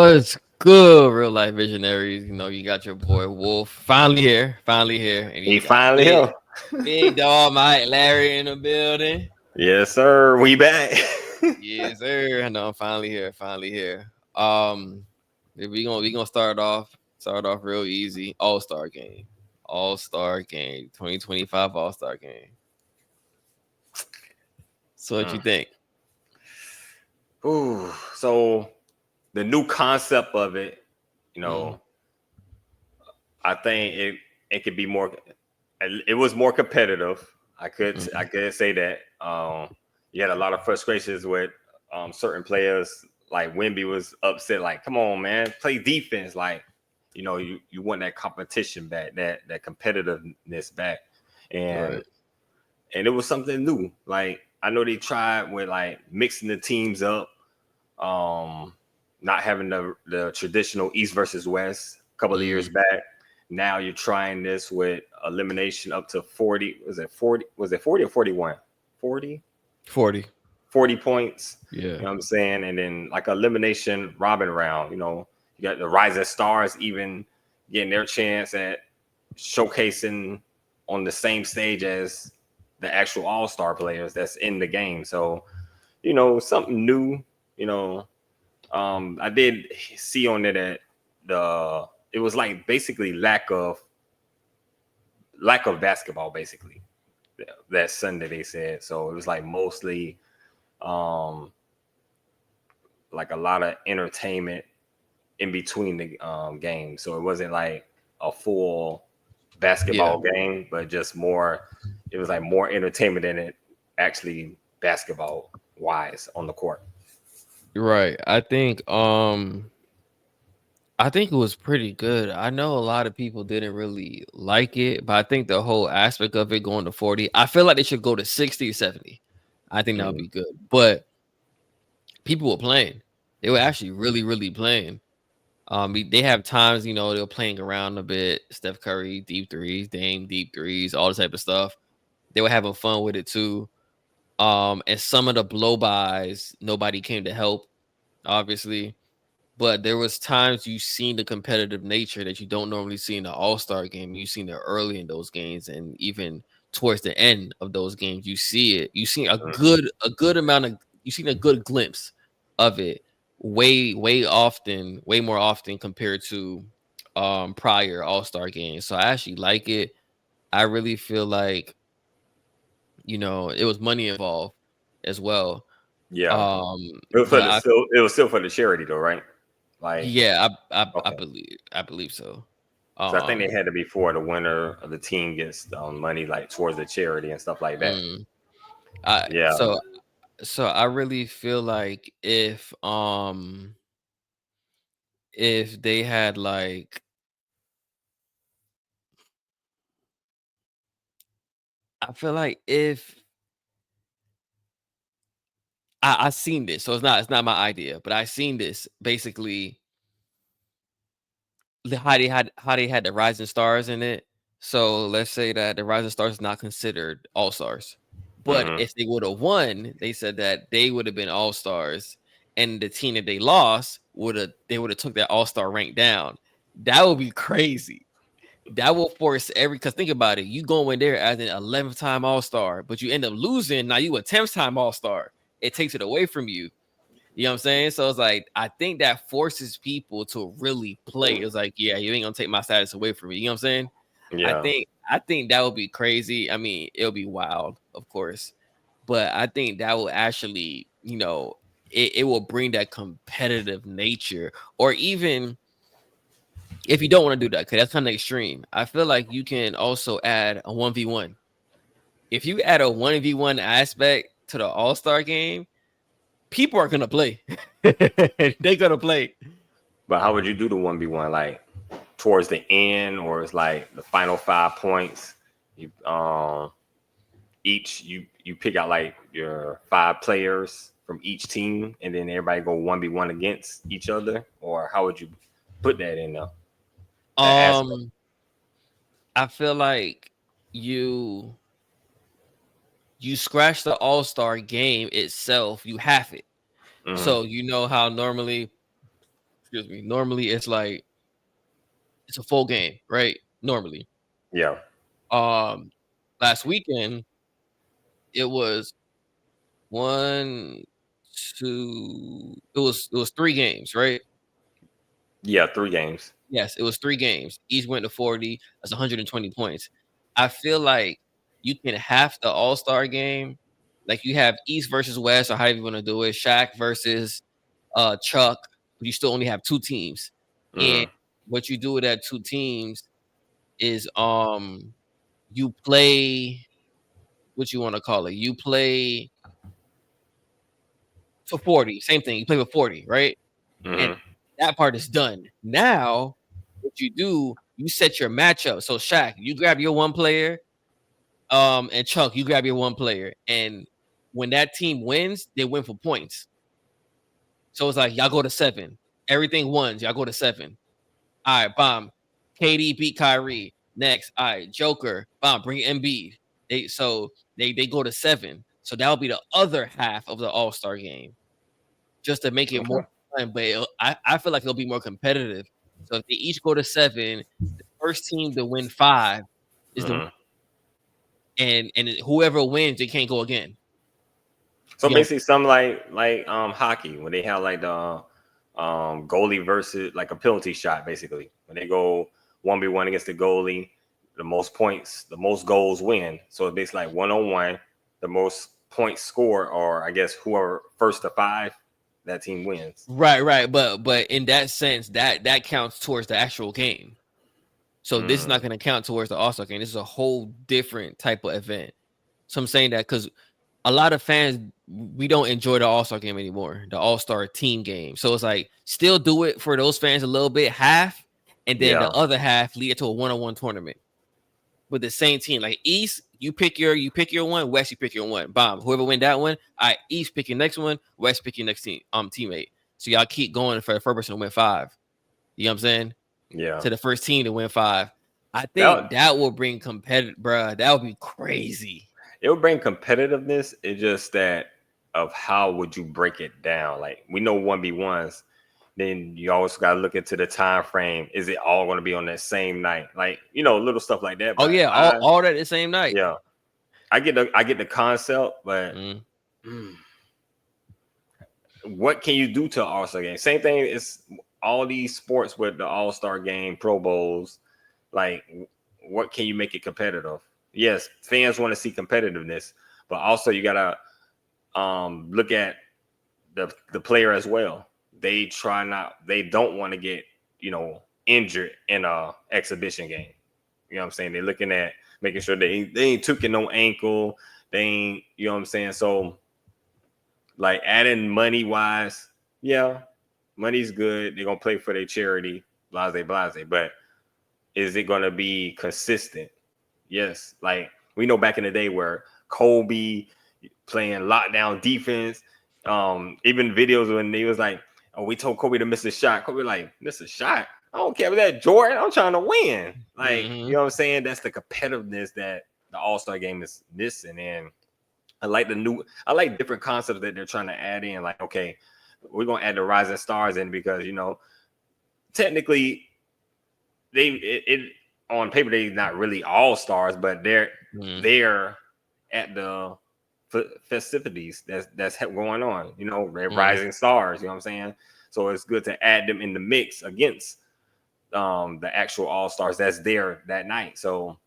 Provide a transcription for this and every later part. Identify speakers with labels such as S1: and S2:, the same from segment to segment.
S1: What's good, real life visionaries? You know, you got your boy Wolf finally here, and
S2: He
S1: you got
S2: finally here.
S1: big dog MikeLarry in the building.
S2: Yes, sir. We back.
S1: Yes, sir. I know I'm finally here. We gonna start off real easy. All Star game, 2025 All Star game. So what you
S2: Mm.
S1: think?
S2: Ooh, so the new concept of it, you
S1: Mm,
S2: know, I think it could be more. It was more competitive. I
S1: mm,
S2: could say that. You had a lot of frustrations with certain players. Like Wemby was upset. Like, come on, man, play defense. Like, you want that competition back, that competitiveness back, and
S1: right.
S2: and it was something new. Like I know they tried with like mixing the teams up, um, not having the traditional East versus West a couple of years
S1: Mm,
S2: back. Now you're trying this with elimination up to 40. Was it 40? Was it 40 or 41? 40?
S1: 40.
S2: 40 points.
S1: Yeah.
S2: You know what I'm saying? And then like elimination robin round, you got the rising stars even getting their chance at showcasing on the same stage as the actual all-star players that's in the game. So, something new, you know. I did see on it that it was like basically lack of basketball basically that Sunday they said. So it was like mostly um like a lot of entertainment in between the games. So it wasn't like a full
S1: Yeah.
S2: basketball game, but just more. It was like more entertainment than it actually basketball wise on the court.
S1: Right. I think it was pretty good. I know a lot of people didn't really like it, but I think the whole aspect of it going to 40, I feel like they should go to 60 or 70. I think that would
S2: Mhm.
S1: be good. But people were playing. They were actually really, really playing. They have times, they're playing around a bit. Steph Curry, deep threes, Dame, deep threes, all this type of stuff. They were having fun with it too. And some of the blow bys, nobody came to help, obviously. But there was times you seen the competitive nature that you don't normally see in the All-Star game. You seen it early in those games, and even towards the end of those games, you see it. You seen a good amount of you seen a good glimpse of it way more often compared to prior All-Star games. So I actually like it. I really feel like, it was money involved as well.
S2: Yeah,
S1: Um,
S2: it was for
S1: but
S2: the
S1: I
S2: still. It was still for the charity though, right? Like,
S1: Yeah, I
S2: okay.
S1: believe so.
S2: So I think they
S1: Um,
S2: had to be for the winner of the team gets money like towards the charity and stuff like that.
S1: mm, I
S2: Yeah.
S1: so I really feel like if they had like I feel like if I seen this, so it's not my idea, but I seen this basically how they had the Rising Stars in it. So let's say that the Rising Stars is not considered all stars, but
S2: Hmm.
S1: if they would have won, they said that they would have been all stars, and the team that they lost would have took that all star rank down. That would be crazy. That will force because think about it, you go in there as an 11th time all star, but you end up losing. Now you a 10th time all star. It takes it away from you. You know what I'm saying? So it's like I think that forces people to really play. It's like, yeah, you ain't gonna take my status away from me. You know what I'm saying? I
S2: Yeah.
S1: think I think that would be crazy. I mean, it'll be wild, of course, but I think that will actually, it will bring that competitive nature. Or even if you don't want to do that, because that's kind of extreme. I feel like you can also add a 1v1. If you add a 1v1 aspect to the All Star game, people are gonna play. They're gonna play.
S2: But how would you do the 1v1? Like towards the end, or it's like the final 5 points? You each you pick out like your five players from each team, and then everybody go 1v1 against each other, or how would you put that in there? That aspect.
S1: Um, I feel like you you scratch the All-Star game itself, you have it.
S2: Hmm.
S1: So you know how normally excuse me. Normally, it's like it's a full game, right? Normally,
S2: Yeah.
S1: um, last weekend it was one, two. It was 3 games, right?
S2: Yeah. 3 games.
S1: Yes, it was 3 games. Each went to 40. That's 120 points. I feel like you can half the All-Star game. Like you have East versus West, or however you want to do it. Shaq versus Chuck. But you still only have 2 teams. And
S2: Mm-hmm.
S1: what you do with that 2 teams is you play what you want to call it. You play for 40. Same thing. You play for 40, right? And
S2: Mm-hmm.
S1: that part is done. Now, what you do, you set your matchup. So Shaq, you grab your one player, and Chuck, you grab your one player. And when that team wins, they win for points. So it's like y'all go to 7. Everything wins, y'all go to 7. All right, bomb. KD beat Kyrie. Next, all right, Joker, bomb, bring Embiid. They go to 7. So that'll be the other half of the All-Star game. Just to make it more
S2: Okay.
S1: fun, but I feel like it'll be more competitive. So if they each go to 7, the first team to win 5 is the
S2: Mm-hmm.
S1: and whoever wins, they can't go again.
S2: So
S1: You know?
S2: basically, some like hockey when they have like the goalie versus like a penalty shot. Basically, when they go 1v1 against the goalie, the most points, the most goals win. So it's basically like 1-on-1, the most points score, or I guess whoever first to 5, that team wins.
S1: Right. But in that sense, that counts towards the actual game. So this is not
S2: Mm,
S1: going to count towards the All-Star game. This is a whole different type of event. So I'm saying that because a lot of fans, we don't enjoy the All-Star game anymore, the All-Star team game. So it's like still do it for those fans a little bit, half, and then the
S2: yeah,
S1: other half lead it to a one-on-one tournament with the same team. Like East, you pick your one, West, you pick your one. Bomb. Whoever win that one, all right, East pick your next one, West pick your next teammate. So y'all keep going for the first person to win 5. You know what I'm saying?
S2: yeah.
S1: To the first team to win 5. I think
S2: That
S1: that will bring competitive, bruh. That would be crazy.
S2: it would bring competitiveness. It's just that of how would you break it down? Like we know 1v1s. Then you also got to look into the time frame. Is it all going to be on that same night? Like little stuff like that.
S1: Oh
S2: But
S1: yeah, all that the same night.
S2: yeah, I get the concept, but
S1: Mm,
S2: mm, what can you do to an All Star game? Same thing. It's all these sports with the All Star game, Pro Bowls. Like, what can you make it competitive? Yes, fans want to see competitiveness, but also you gotta look at the player as well. They don't want to get injured in a exhibition game. You know what I'm saying? They're looking at making sure they ain't taking no ankle. They ain't, you know what I'm saying? So like adding money wise, yeah, money's good. They're gonna play for their charity, blase. But is it gonna be consistent? Yes. Like we know back in the day where Kobe playing lockdown defense. Even videos when they was like, "Oh, we told Kobe to miss a shot." Kobe like, "Miss a shot? I don't care about that, Jordan. I'm trying to win." Like, you
S1: mm-hmm.
S2: know what I'm saying? That's the competitiveness that the All Star game is missing. And I like different concepts that they're trying to add in. Like, okay, we're gonna add the rising stars in because technically it on paper they're not really all stars, but they're
S1: Mm-hmm.
S2: there at the festivities that's going on. They're
S1: Mm-hmm.
S2: rising stars. You know what I'm saying? So it's good to add them in the mix against the actual all stars that's there that night. So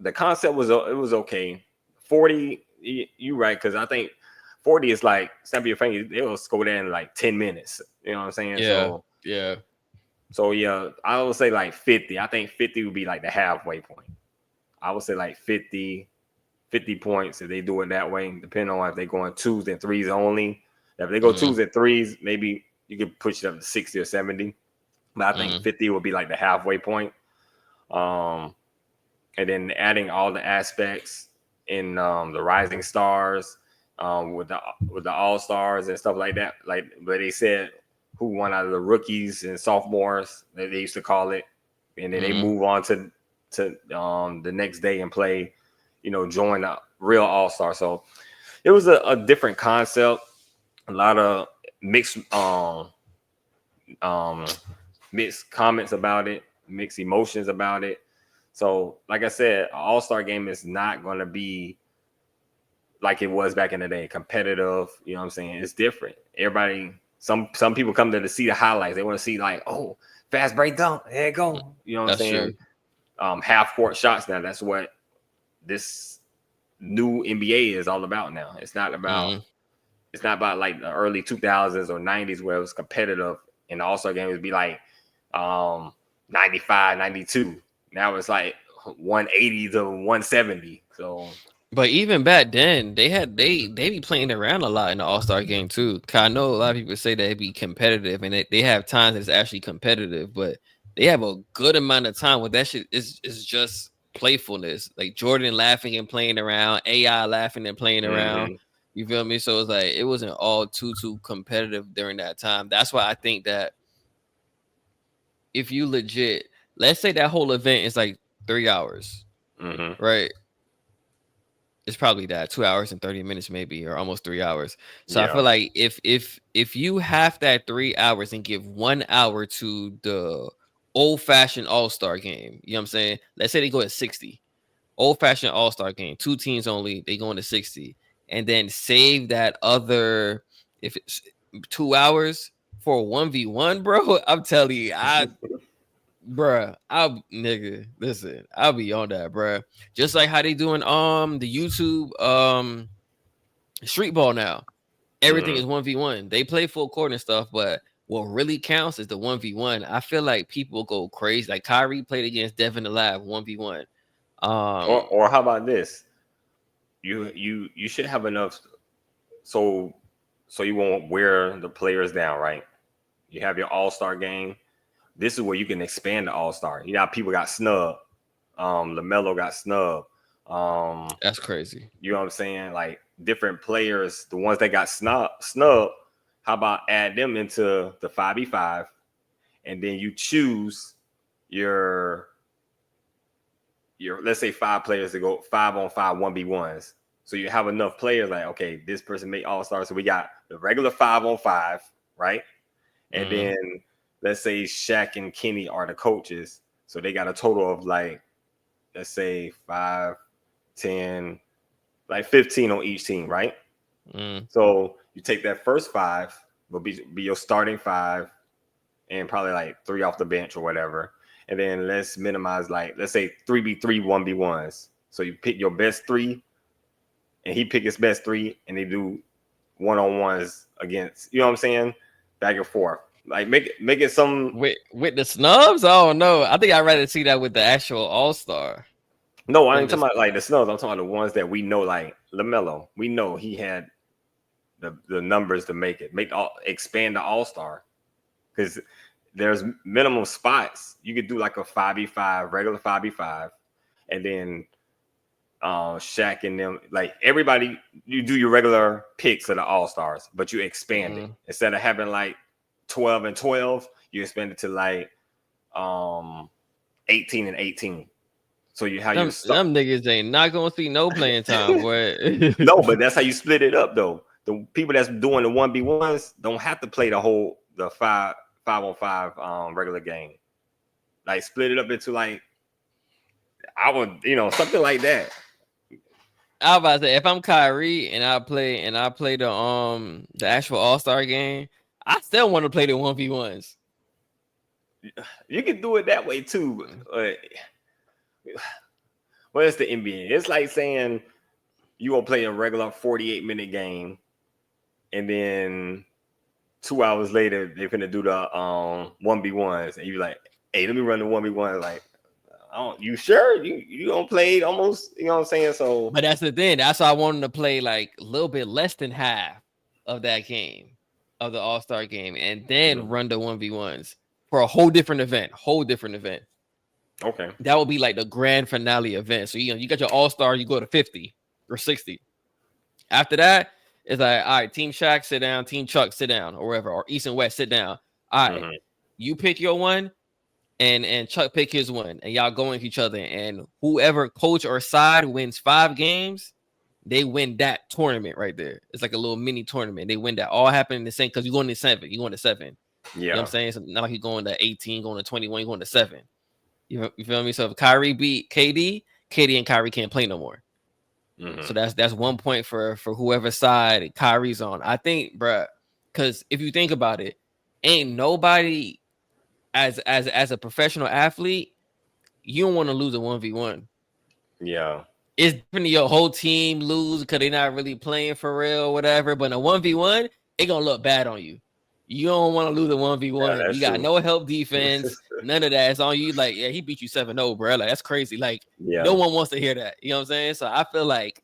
S2: the concept was okay. 40, you right, because I think 40 is like snap your finger. They'll go there in like 10 minutes. You know what I'm saying?
S1: Yeah. Yeah.
S2: So yeah, I would say like 50. I think 50 would be like the halfway point. I would say like 50 points if they do it that way, depending on if they're going 2s and 3s only. If they go
S1: Mm-hmm.
S2: 2s and 3s, maybe you could push it up to 60 or 70. But I think
S1: Mm-hmm.
S2: 50 would be like the halfway point. And then adding all the aspects in the rising stars, with the all stars and stuff like that. Like, but they said who won out of the rookies and sophomores that they used to call it, and then they
S1: Mm-hmm.
S2: move on to the next day and play, join the real all star. So it was a different concept, a lot of mixed um, mixed comments about it, mixed emotions about it. So, like I said, an all-star game is not going to be like it was back in the day, competitive. You know what I'm saying? It's different. Everybody, some people come there to see the highlights. They want to see like, oh, fast break dunk, there you go. You know what I'm
S1: That's
S2: saying?
S1: true.
S2: Half court shots now. That's what this new NBA is all about now. It's not about like the early 2000s or 90s where it was competitive and the All-Star game would be like 95, 92. Now it's like 180 to 170. So
S1: But even back then, they be playing around a lot in the All-Star game too. 'Cause I know a lot of people say that it be competitive, and they have times that it's actually competitive, but they have a good amount of time where that shit is just playfulness. Like Jordan laughing and playing around, AI laughing and playing around. You feel me? So it's like it wasn't all too competitive during that time. That's why I think that if you legit, let's say that whole event is like 3 hours, right? It's probably that 2 hours and 30 minutes, maybe, or almost 3 hours. So I
S2: yeah.
S1: feel like if you have that 3 hours and give 1 hour to the old-fashioned all-star game, you know what I'm saying? Let's say they go at 60. Old-fashioned all-star game, 2 teams only, they go into 60, and then save that other, if it's 2 hours for 1v1, bro. I'm telling you, listen, I'll be on that, bruh. Just like how they doing the YouTube street ball now. Everything is 1v1. They play full court and stuff, but what really counts is the 1v1. I feel like people go crazy. Like Kyrie played against Devin Alive 1v1.
S2: Or how about this? You should have enough so you won't wear the players down, right? You have your all-star game. This is where you can expand the all-star. You know, people got snubbed. LaMelo got snubbed.
S1: That's crazy.
S2: You know what I'm saying? Like different players, the ones that got snubbed, how about add them into the 5v5 and then you choose your let's say 5 players to go 5-on-5 1v1s. So you have enough players like, okay, this person made all-star. So we got the regular 5-on-5, right? And then let's say Shaq and Kenny are the coaches. So they got a total of like, let's say 5, 10, like 15 on each team, right? So you take that first 5, will be your starting 5, and probably like 3 off the bench or whatever. And then let's minimize, like, let's say 3v3 1v1s. So you pick your best 3, and he pick his best 3, and they do 1-on-1s against, you know what I'm saying? Back and forth. Like make it some
S1: With the snubs. Oh no, I think I'd rather see that with the actual all-star.
S2: No, I ain't talking about like the snubs. I'm talking about the ones that we know, like LaMelo. We know he had the numbers to expand the all-star, because there's minimum spots. You could do like a 5v5, regular 5v5, and then Shaq and them, like everybody, you do your regular picks of the all-stars, but you expand it. Instead of having like 12 and 12, you expand it to like 18 and 18. So you how you start.
S1: Them niggas ain't not gonna see no playing time, boy.
S2: No, but that's how you split it up though. The people that's doing the 1v1s don't have to play the 5-on-5 regular game. Like split it up into like, I would, something like that.
S1: I was about to say, if I'm Kyrie and I play the actual all-star game, I still want to play the 1v1s.
S2: You can do it that way too. Well, it's the NBA. It's like saying you gonna play a regular 48-minute game, and then 2 hours later they're gonna do the 1v1s, and you're like, hey, let me run the 1v1. Like, you sure you gonna play almost, you know what I'm saying? So,
S1: but that's the thing. That's why I wanted to play like a little bit less than half of that game, of the all-star game, and then run the 1v1s for a whole different event.
S2: Okay.
S1: That would be like the grand finale event. So you got your all-star, you go to 50 or 60. After that, it's like, all right, Team Shaq, sit down, Team Chuck, sit down, or whatever, or East and West, sit down. All right, you pick your one, and Chuck pick his one, and y'all go into each other, and whoever coach or side wins 5 games, they win that tournament right there. It's like a little mini tournament. They win that. All happen in the same, because you go into 7. You go into 7. You know what I'm
S2: Yeah,
S1: saying? So not like he's going to 18, going to 21, going to 7. You feel me? So if Kyrie beat KD and Kyrie can't play no more. So
S2: mm-hmm.
S1: that's 1 point for whoever side Kyrie's on. I think, bruh, because if you think about it, ain't nobody as a professional athlete, you don't want to lose a 1v1.
S2: Yeah,
S1: It's different if your whole team lose because they're not really playing for real or whatever. But in a 1v1, it gonna look bad on you. You don't want to lose a
S2: yeah,
S1: 1v1.
S2: that's
S1: You got
S2: true.
S1: no help defense, none of that. It's on you. Like, yeah, he beat you 7-0, bro. Like, that's crazy. Like, no
S2: Yeah,
S1: one wants to hear that. You know what I'm saying? So I feel like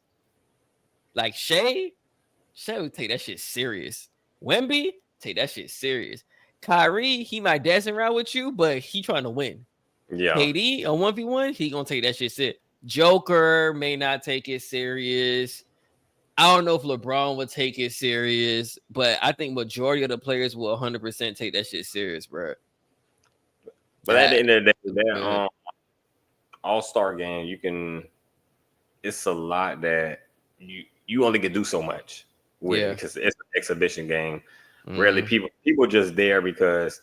S1: Shea would take that shit serious. Wemby, take that shit serious. Kyrie, he might dance around with you, but he trying to win.
S2: yeah.
S1: KD on 1v1, he gonna take that shit serious. Joker may not take it serious. I don't know if LeBron would take it serious, but I think majority of the players will 100% take that shit serious, bro.
S2: But at the
S1: That
S2: end of the day, that
S1: good.
S2: All-Star game, you can. It's a lot that you only can do so much with
S1: Yeah.
S2: because it's an exhibition game. Rarely
S1: Mm,
S2: people just there because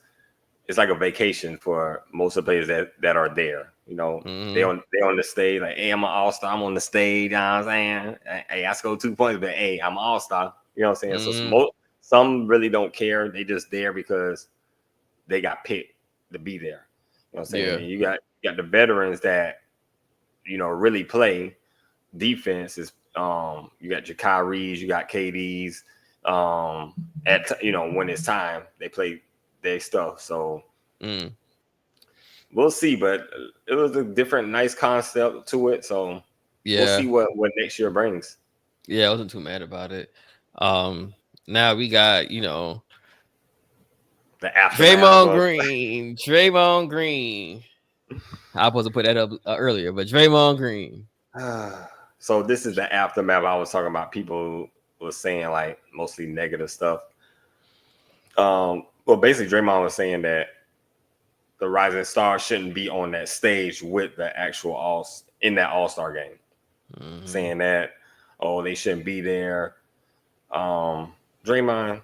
S2: it's like a vacation for most of the players that are there. You know,
S1: mm,
S2: they on the stage like, hey, I'm an all-star. I'm on the stage. You know what I'm saying? Hey, I scored 2 points, but hey, I'm an all-star. You know what I'm saying? So
S1: mm,
S2: some really don't care. They just there because they got picked to be there. You know what I'm saying?
S1: yeah.
S2: And you got the veterans that really play defense. Is you got your Kyries, you got KDs. When it's time, they play their stuff. So
S1: Mm,
S2: we'll see. But it was a different, nice concept to it. So we'll see
S1: yeah.
S2: what next year brings.
S1: Yeah, I wasn't too mad about it. Now we got,
S2: The aftermath
S1: Draymond
S2: of
S1: Green. Draymond Green. I was supposed to put that up earlier, but Draymond Green.
S2: so this is the aftermath I was talking about. People was saying like mostly negative stuff. Well, basically, Draymond was saying that the Rising Star shouldn't be on that stage with the actual in that All-Star game.
S1: Mm-hmm.
S2: Saying that, oh, they shouldn't be there. Draymond,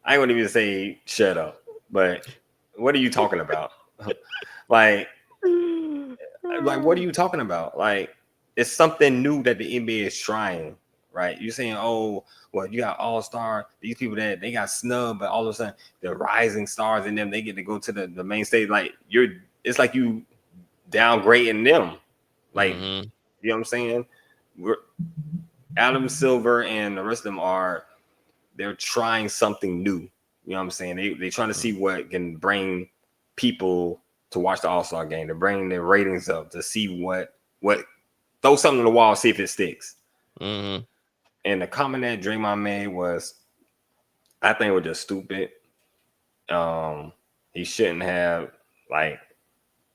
S2: I ain't gonna even say shut up, but what are you talking about? like, what are you talking about? Like, it's something new that the NBA is trying, right? You're saying, oh, well, you got All-Star, these people that they got snubbed, but all of a sudden the rising stars in them, they get to go to the main stage. Like, it's like you downgrading them. Like,
S1: Mm-hmm.
S2: you know what I'm saying? Adam Silver and the rest of them they're trying something new. You know what I'm saying? They're trying to see what can bring people to watch the All-Star game, to bring their ratings up, to see what throw something on the wall, see if it sticks.
S1: Mm-hmm.
S2: And the comment that Draymond made was, I think it was just stupid. He shouldn't have like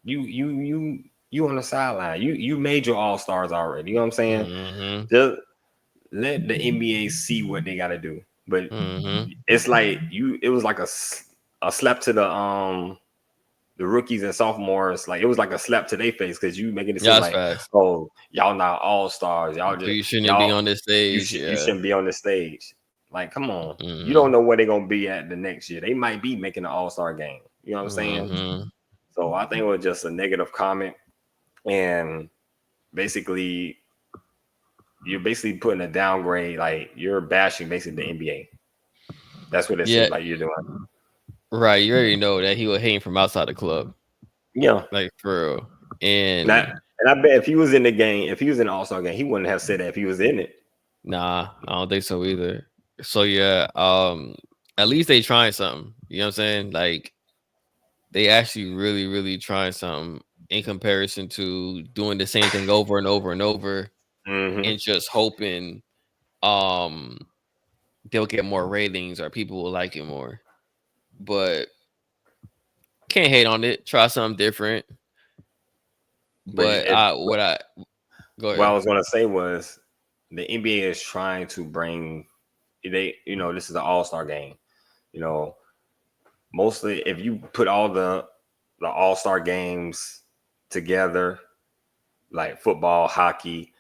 S2: you on the sideline. You made your All-Stars already. You know what I'm saying?
S1: Mm-hmm.
S2: Just let the NBA see what they got to do. But
S1: Mm-hmm.
S2: it's like it was like a slap to the rookies and sophomores. Like it was like a slap to their face because you making it
S1: Yeah,
S2: seem
S1: that's
S2: like,
S1: fast.
S2: oh, y'all not all-stars. Y'all
S1: So
S2: just
S1: you shouldn't be
S2: y'all
S1: on this stage.
S2: you
S1: Yeah.
S2: shouldn't be on the stage. Like, come on. You
S1: Mm-hmm.
S2: don't know where they're gonna be at the next year. They might be making an all-star game. You know what I'm saying?
S1: Mm-hmm.
S2: So I think it was just a negative comment. And basically you're basically putting a downgrade, like you're bashing basically the NBA. That's what it
S1: Yeah,
S2: seems like you're doing.
S1: right. You already know that he was hating from outside the club.
S2: Yeah.
S1: Like for real.
S2: Not,
S1: And
S2: and I bet if he was in the game, if he was in the All-Star game, he wouldn't have said that if he was in it.
S1: nah, I don't think so either. So yeah, at least they trying something. You know what I'm saying? Like they actually really, really trying something in comparison to doing the same thing over and over and over
S2: Mm-hmm.
S1: and just hoping um they'll get more ratings or people will like it more. But can't hate on it. Try something different.
S2: But
S1: But I go
S2: what I
S1: ahead.
S2: was gonna say was the NBA is trying to bring this is an All-Star game. You know, mostly if you put all the All-Star games together, like football, hockey,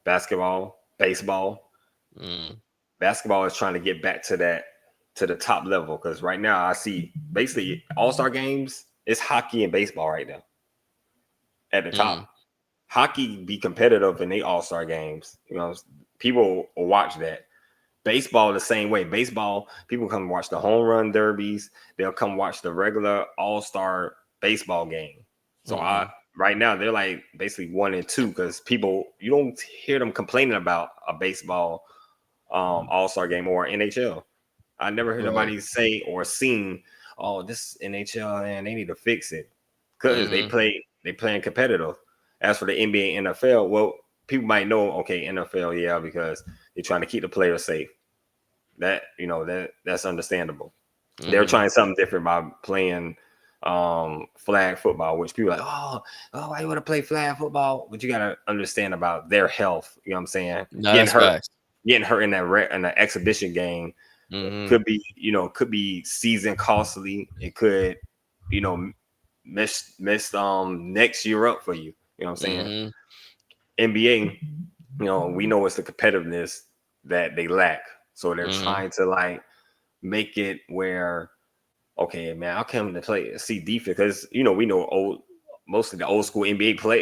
S2: basketball, baseball.
S1: Mm,
S2: Basketball is trying to get back to that. to the top level. Because right now I see basically all-star games, it's hockey and baseball right now at the top. Hockey be competitive in they all-star games. You know, people will watch that. Baseball the same way. Baseball, people come watch the home run derbies. They'll come watch the regular all-star baseball game. So right now they're like basically 1 and 2 because people, you don't hear them complaining about a baseball all-star game or NHL. I never heard anybody say or seen, oh, this NHL and they need to fix it because they playing competitive. As for the NBA and NFL, well, people might know, okay, NFL, yeah, because they're trying to keep the players safe. That, you know, that's understandable. They're trying something different by playing flag football, which people are like, oh, why you want to play flag football? But you got to understand about their health. You know what I'm saying?
S1: No, that's facts.
S2: Getting hurt in that exhibition game could be season costly. It could, you know, mess next year up for you. You know what I'm saying? NBA, you know, we know it's the competitiveness that they lack. So they're trying to like make it where, okay, man, I'll come to see defense because, you know, we know most of the old school NBA play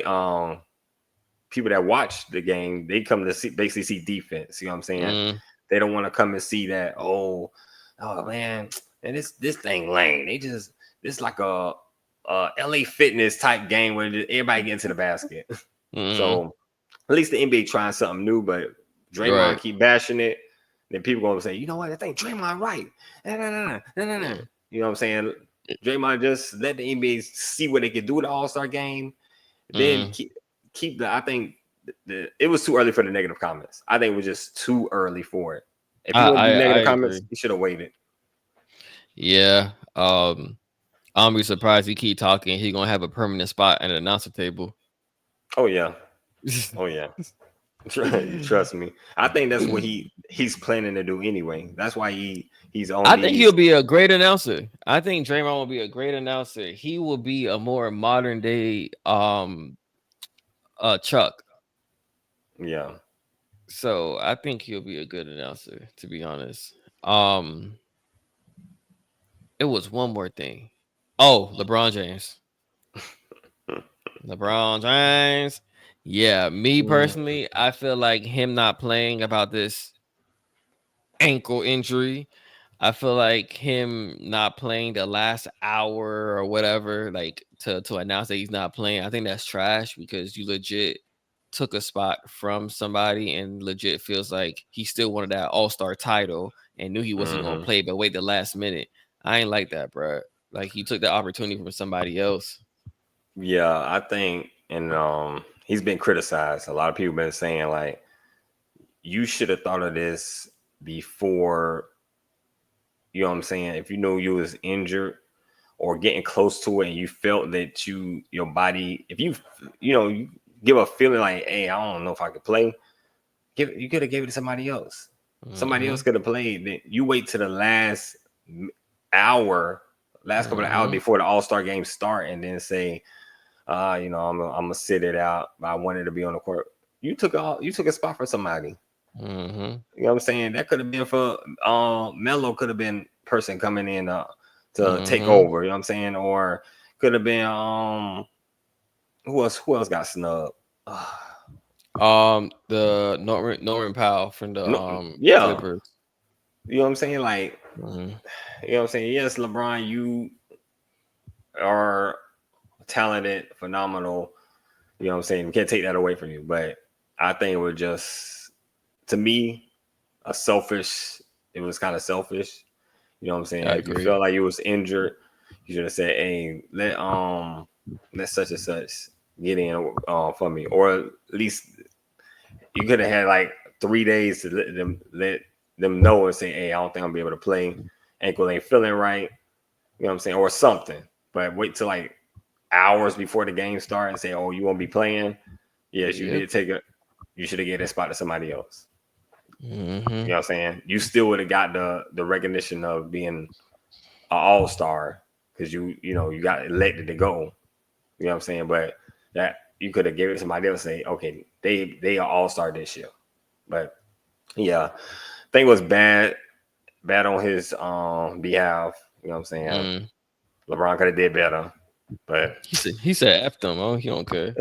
S2: people that watch the game, they come to basically see defense. You know what I'm saying? They don't want to come and see that, oh man, and this thing lame. This like a LA Fitness type game where everybody get into the basket. So at least the NBA trying something new, but Draymond keep bashing it. Then people gonna say, you know what, I think Draymond right. No. You know what I'm saying? Draymond just let the NBA see what they can do with the All-Star game. Then keep the. I think it was too early for the negative comments. I think it was just too early for it. If you want to do negative comments, you should have waited.
S1: Yeah. I'm be surprised he keep talking. He gonna have a permanent spot at an announcer table.
S2: Oh yeah. Trust me. I think that's what he's planning to do anyway. That's why he's on.
S1: I think he'll be a great announcer. I think Draymond will be a great announcer. He will be a more modern day Chuck.
S2: Yeah.
S1: So I think he'll be a good announcer, to be honest. It was one more thing. Oh, LeBron James. LeBron James. Yeah, me personally, I feel like him not playing about this ankle injury. I feel like him not playing the last hour or whatever, like to announce that he's not playing. I think that's trash because you legit took a spot from somebody and legit feels like he still wanted that all-star title and knew he wasn't going to play, but wait the last minute. I ain't like that, bro. Like he took the opportunity from somebody else.
S2: Yeah, I think, and he's been criticized. A lot of people been saying like, you should have thought of this before. You know what I'm saying? If you know you was injured or getting close to it, and you felt that your body, if you give a feeling like, hey, I don't know if I could play, you could have gave it to somebody else. Somebody else could have played. You wait to the last couple of hours before the All-Star game start, and then say, I'm gonna sit it out. I wanted to be on the court. You took a spot for somebody. You know what I'm saying? That could have been for Melo. Could have been person coming in to take over. You know what I'm saying? Or could have been who else got snubbed?
S1: The Norman Powell from the Clippers.
S2: You know what I'm saying? Like, you know what I'm saying? Yes, LeBron, you are talented, phenomenal. You know what I'm saying? We can't take that away from you. But I think it was just, to me, it was kind of selfish. You know what I'm saying? If you felt like you was injured, you should have said, hey, let such and such get in for me. Or at least you could have had like 3 days to let them know and say, hey, I don't think I'll be able to play. Ankle ain't feeling right. You know what I'm saying? Or something. But wait till like hours before the game starts and say, oh, you won't be playing. Yes, you did you should have given that spot to somebody else. You know what I'm saying? You still would have got the recognition of being an all-star because you got elected to go. You know what I'm saying? But that you could have given it to somebody else and say, okay, they are all-star this year. But yeah, I think it was bad. bad on his behalf. You know what I'm saying?
S1: Mm.
S2: LeBron could have did better, but
S1: He said F them. Oh, he don't care.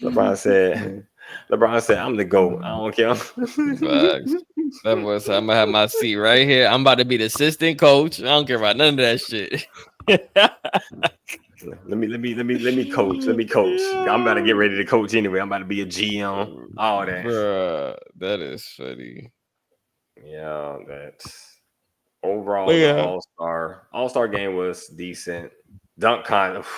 S2: LeBron said, LeBron said, I'm the GOAT. I don't care.
S1: Facts. That boy said, I'm gonna have my seat right here. I'm about to be the assistant coach. I don't care about none of that shit.
S2: let me coach. Let me coach. I'm about to get ready to coach anyway. I'm about to be a GM. All that.
S1: Bruh, that is funny.
S2: Yeah, that's
S1: But
S2: overall the
S1: yeah.
S2: All-Star game was decent. Dunk contest.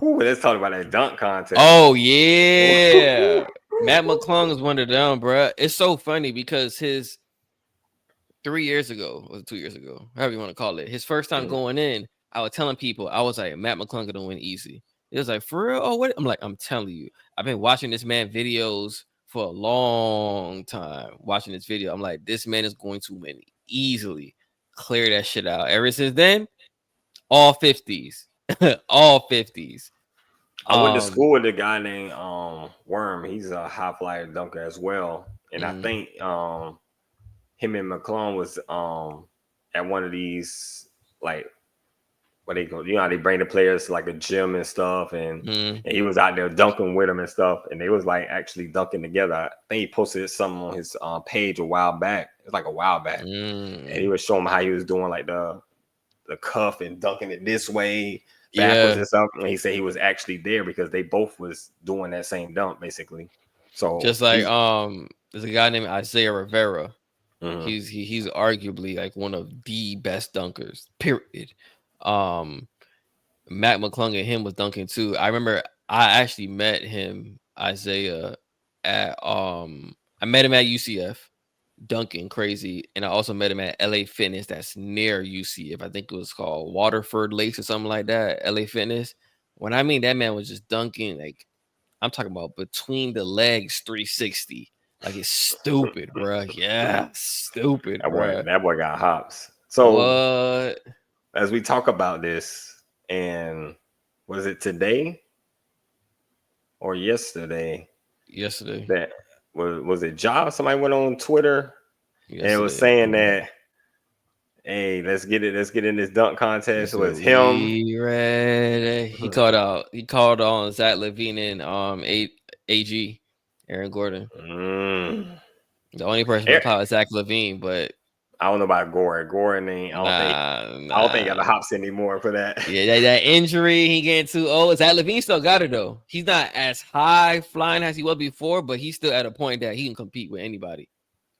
S2: Let's talk about that dunk contest.
S1: Oh yeah. Matt McClung is one of them, bruh. It's so funny because his 3 years ago, or 2 years ago, however you want to call it, his first time
S2: Mhm.
S1: going in, I was telling people, I was like, Matt McClung gonna win easy. It was like, for real? Oh, what? I'm like, I'm telling you, I've been watching this man videos for a long time. Watching this video, I'm like, this man is going to win easily. Clear that shit out. Ever since then, all 50s, all 50s.
S2: I went to
S1: Um,
S2: school with a guy named Worm. He's a high flyer dunker as well, and I
S1: mm,
S2: think him and McClung was at one of these like what they go, you know how they bring the players to like a gym and stuff,
S1: mm,
S2: and he was out there dunking with them and stuff, and they was like actually dunking together. I think he posted something on his page a while back. It was like a while back, and he
S1: mm.
S2: was showing how he was doing like the cuff and dunking it this way backwards
S1: Yeah,
S2: and stuff. And he said he was actually there because they both was doing that same dunk basically. So
S1: just like
S2: he's
S1: there's a guy named Isaiah Rivera.
S2: mhm.
S1: He's arguably like one of the best dunkers. Period. Um, Matt McClung and him was dunking too. I remember I actually met him, Isaiah, at I met him at UCF dunking crazy, and I also met him at LA Fitness that's near UCF. I think it was called Waterford Lakes or something like that. LA Fitness. When I mean that man was just dunking like I'm talking about between the legs 360. Like it's stupid, bro. Yeah, stupid, bro.
S2: That boy got hops. So
S1: What?
S2: as we talk about this, and was it today or yesterday
S1: Yesterday.
S2: that was it Ja? Somebody went on Twitter and it was
S1: Yesterday.
S2: saying that, hey, let's get in this dunk
S1: He
S2: contest. It
S1: said
S2: was him.
S1: we ready. He called on Zach Levine and AG, Aaron Gordon.
S2: Mm.
S1: The only person
S2: Eh,
S1: that called Zach Levine, but
S2: I don't know about Gore. Gore ain't.
S1: nah,
S2: I don't think he got
S1: nah.
S2: the hops anymore for that.
S1: Yeah, that injury, he getting too old. Zach Levine still got it though. He's not as high flying as he was before, but he's still at a point that he can compete with anybody.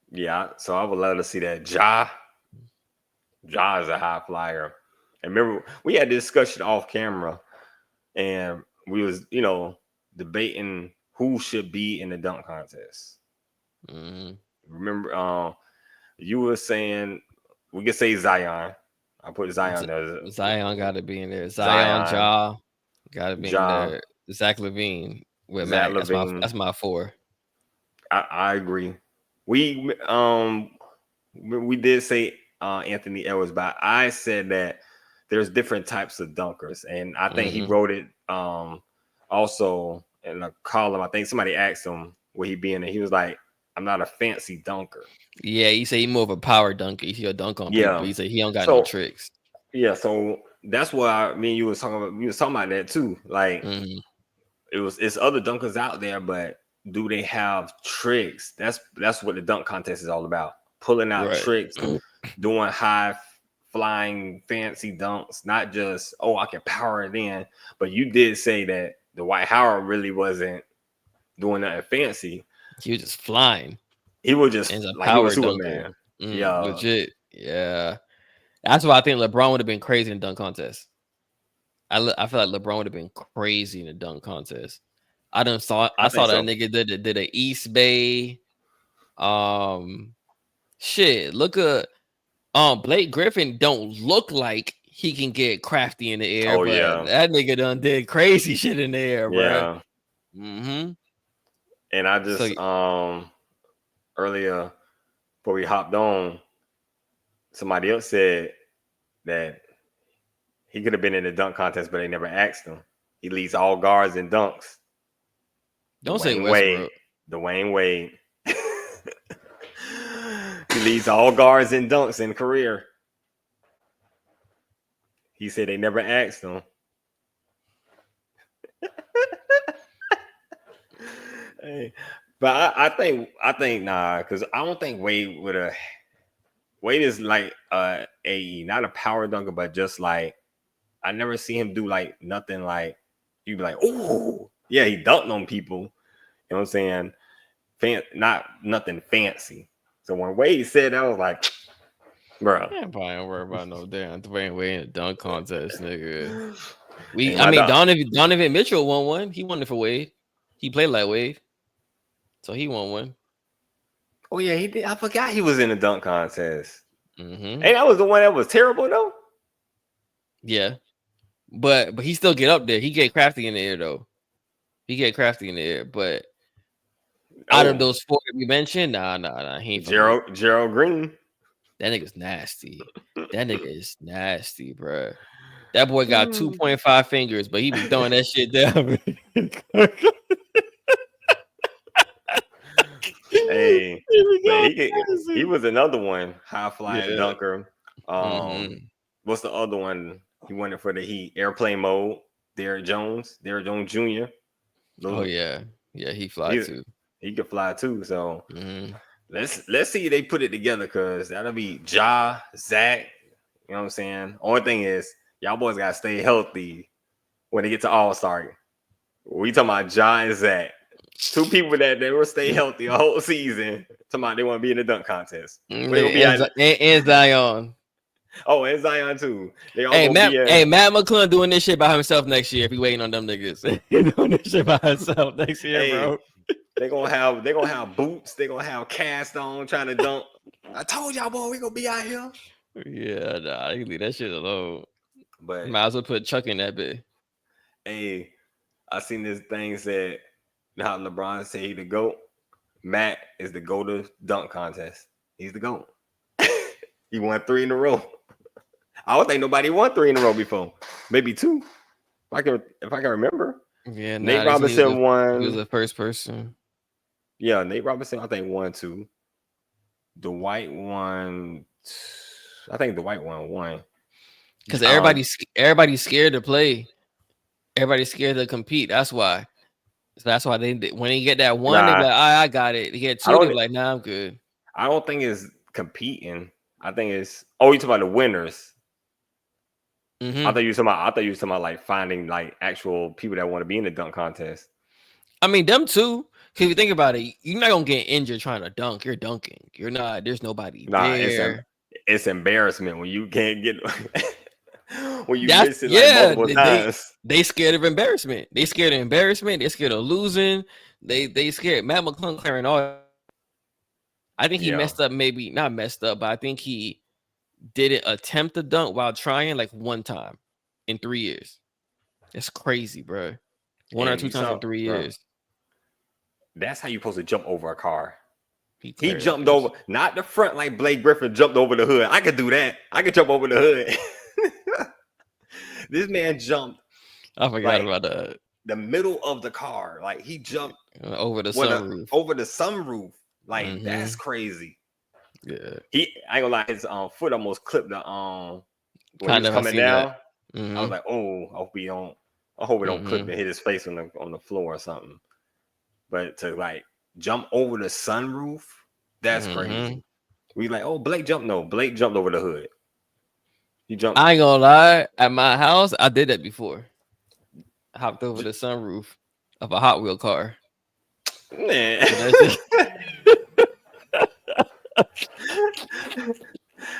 S2: Yeah, so I would love to see that. Ja is a high flyer. And remember, we had this discussion off camera, and we was debating who should be in the dunk contest.
S1: Mm-hmm.
S2: Remember, you were saying we could say Zion. I put Zion there.
S1: Zion got to be in there. Zion,
S2: Zion,
S1: Ja got to be in
S2: Ja,
S1: there. Zach Levine with
S2: Zach
S1: Mac. That's my
S2: Levine.
S1: that's my four.
S2: I agree. We we did say Anthony Edwards, but I said that there's different types of dunkers, and I think he
S1: Mm-hmm.
S2: wrote it also in a column. I think somebody asked him would he be in it. He was like, "I'm not a fancy dunker."
S1: Yeah, he said he more of a power dunker. He'll dunk on people.
S2: Yeah.
S1: He said he don't got no
S2: So
S1: tricks.
S2: yeah, so that's what me and you was talking about. We was talking about that too. Like
S1: Mm-hmm.
S2: it's other dunkers out there, but do they have tricks? That's what the dunk contest is all about. Pulling out
S1: Right.
S2: tricks, doing high flying fancy dunks, not just I can power it in. But you did say that Dwight Howard really wasn't doing nothing fancy.
S1: He was just flying
S2: He was
S1: and
S2: just
S1: a
S2: like he was
S1: power dunker.
S2: Superman. Yeah.
S1: Legit. Yeah. That's why I think LeBron would have been crazy in the dunk contest. I feel like LeBron would have been crazy in the dunk contest. I
S2: I
S1: saw
S2: think
S1: that
S2: so.
S1: nigga did a East Bay. Um shit. Look at Blake Griffin don't look like he can get crafty in the air,
S2: Oh
S1: but
S2: yeah.
S1: that nigga done did crazy shit in the air, bruh.
S2: Yeah.
S1: Mm-hmm.
S2: And I
S1: So
S2: just earlier before we hopped on, somebody else said that he could have been in the dunk contest, but they never asked him. He leads all guards in dunks.
S1: don't say
S2: Dwayne Wade.
S1: Westbrook.
S2: Dwayne Wade. He leads all guards in dunks in career. He said they never asked him. Hey, but I think nah, because I don't think Wade would have. Wade is like not a power dunker, but just like I never see him do like nothing like you'd be like, oh yeah, he dunked on people. You know what I'm saying? Not nothing fancy. So when Wade said that, I was like, bro.
S1: Yeah, probably don't worry about no damn Dwayne Wade in a dunk contest, nigga.
S2: Hey,
S1: I
S2: my
S1: mean,
S2: dog.
S1: Donovan Mitchell won one. He won it for Wade. He played like Wade, so he won one.
S2: Oh yeah, he did. I forgot he was in the dunk contest.
S1: Mm-hmm.
S2: Hey, that was the one that was terrible though.
S1: Yeah, but he still get up there. He get crafty in the air though. He get crafty in the air, but out of those four that we mentioned, nah, he ain't from Wade.
S2: Gerald Green.
S1: That nigga's nasty. That nigga is nasty, bro. That boy got 2.5 fingers, but he be throwing that shit down.
S2: Hey, but he was another one, high flying dunker. What's the other one? He won it for the Heat, airplane mode. Derrick Jones Jr.
S1: Oh yeah, he fly too.
S2: He could fly too. So let's see if they put it together, because that'll be Ja, Zach. You know what I'm saying? Only thing is, y'all boys gotta stay healthy when they get to All-Star. We talking about Ja and Zach. Two people that they will stay healthy a whole season. Talking about they want to be in the dunk contest.
S1: And Zion.
S2: Oh, and Zion too. They all
S1: Matt
S2: McClung
S1: doing this shit by himself next year if he waiting on them niggas. He doing this shit by himself next year, bro.
S2: They're gonna have boots, they're gonna have cast on trying to dunk. I told y'all, boy, we gonna be out here.
S1: Yeah, nah, you leave that shit alone.
S2: But
S1: might as well put Chuck in that bit.
S2: Hey, I seen this thing said how LeBron said he the GOAT. Matt is the GOAT of dunk contest. He's the GOAT. He won 3 in a row. I don't think nobody won 3 in a row before. Maybe 2. If I can remember.
S1: Yeah,
S2: Nate Robinson won.
S1: He was the first person.
S2: Yeah, Nate Robinson, I think, won 2. Dwight won. I think Dwight won 1.
S1: Because everybody's scared to play. Everybody's scared to compete. That's why. So that's why when they get that 1, they be like, I got it. They get 2, they be like, nah, I'm good.
S2: I don't think it's competing. I think it's you talking about the winners. I thought you were talking about like finding like actual people that want to be in the dunk contest.
S1: I mean, them too. Cause if you think about it, you're not gonna get injured trying to dunk. You're dunking. You're not. There's nobody there.
S2: It's embarrassment when you can't get when you miss it like multiple times.
S1: They scared of embarrassment. They scared of embarrassment. They scared of losing. They scared. Matt McClung clearing all. I think he messed up. Maybe not messed up, but I think he didn't attempt to dunk while trying like 1 time in 3 years. That's crazy, bro. 1 or 2 times in 3 years.
S2: That's how you're supposed to jump over a car. He jumped over, not the front like Blake Griffin jumped over the hood. I could do that. I could jump over the hood. This man jumped.
S1: I forgot about that.
S2: The middle of the car. Like he jumped
S1: over the sunroof.
S2: Over the sunroof. Like that's crazy.
S1: Yeah.
S2: I ain't gonna lie, his foot almost clipped the when he was coming down. I was like, oh, I hope it don't clip and hit his face on the floor or something. But to like jump over the sunroof, that's crazy. We like, oh, Blake jumped. No, Blake jumped over the hood. He jumped.
S1: I ain't gonna lie. At my house, I did that before. I hopped over the sunroof of a Hot Wheel car.
S2: Man.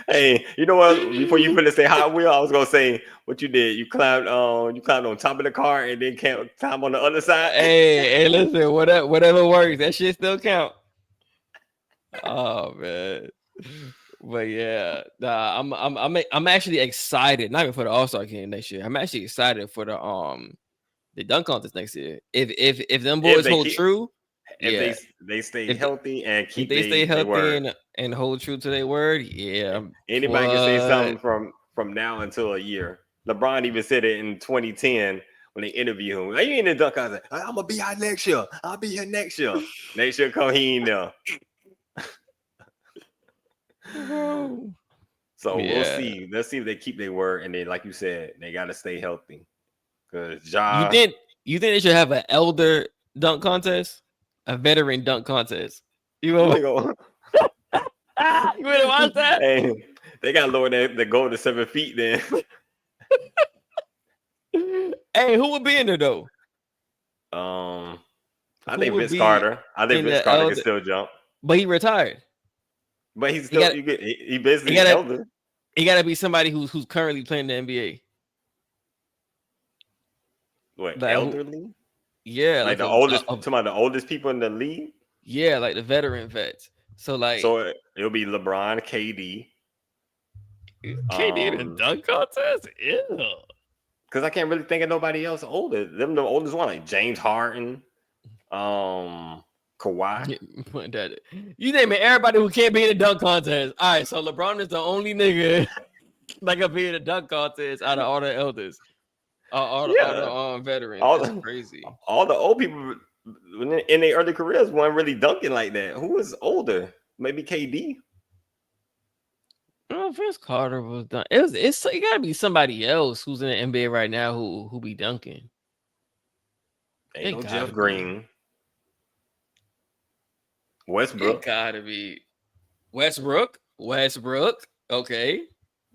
S2: Hey, you know what? Before you finish say Hot Wheel, I was gonna say what you did. You climbed on top of the car and then can't climb on the other side.
S1: Hey, listen, whatever works, that shit still count. Oh man, but yeah, I'm actually excited. Not even for the All-Star game next year. I'm actually excited for the dunk contest next year. If them boys hold true.
S2: If they stay healthy and keep
S1: they stay healthy and hold true to their word,
S2: anybody can say something from now until a year. LeBron even said it in 2010 when they interviewed him. Are you in the dunk contest? I'm gonna be out next year. I'll be here next year. Next year come, he ain't there.
S1: Bro.
S2: So we'll
S1: Yeah.
S2: see. Let's see if they keep their word, and then, like you said, they got to stay healthy. Cause
S1: You
S2: Ja,
S1: think they should have an elder dunk contest, a veteran dunk contest? You know,
S2: you know,
S1: you want to watch that?
S2: hey, they got to lower the goal to 7 feet. Then,
S1: Hey, who would be in there though?
S2: I
S1: Who
S2: think
S1: would
S2: Vince
S1: be
S2: Carter. I think
S1: in
S2: Vince
S1: the
S2: Carter can
S1: elder?
S2: still jump,
S1: But he retired.
S2: but he's
S1: He
S2: still
S1: got
S2: he
S1: he
S2: basically
S1: got to
S2: elder.
S1: he got to be somebody who's currently playing the NBA.
S2: What,
S1: Like who?
S2: elderly?
S1: Yeah,
S2: Like
S1: like
S2: the oldest, talking about the oldest people in the league.
S1: yeah, like the veteran vets. So like
S2: So it'll be LeBron, KD.
S1: KD in a dunk contest? Ew.
S2: Because I can't really think of nobody else older. Them the oldest one, like James Harden, Kawhi.
S1: Put that. You name it, everybody who can't be in a dunk contest. All right, so LeBron is the only nigga that can be in a dunk contest out of all the elders, all
S2: Yeah,
S1: the veterans.
S2: all
S1: That's
S2: the
S1: crazy.
S2: all the old people in their early careers weren't really dunking like that. Who was older? Maybe KD.
S1: Oh, Vince Carter was done. It's it gotta be somebody else who's in the NBA right now who be dunking.
S2: Ain't
S1: It
S2: no
S1: gotta
S2: Jeff
S1: be.
S2: Green,
S1: It
S2: Westbrook.
S1: gotta be Westbrook. Westbrook. Okay.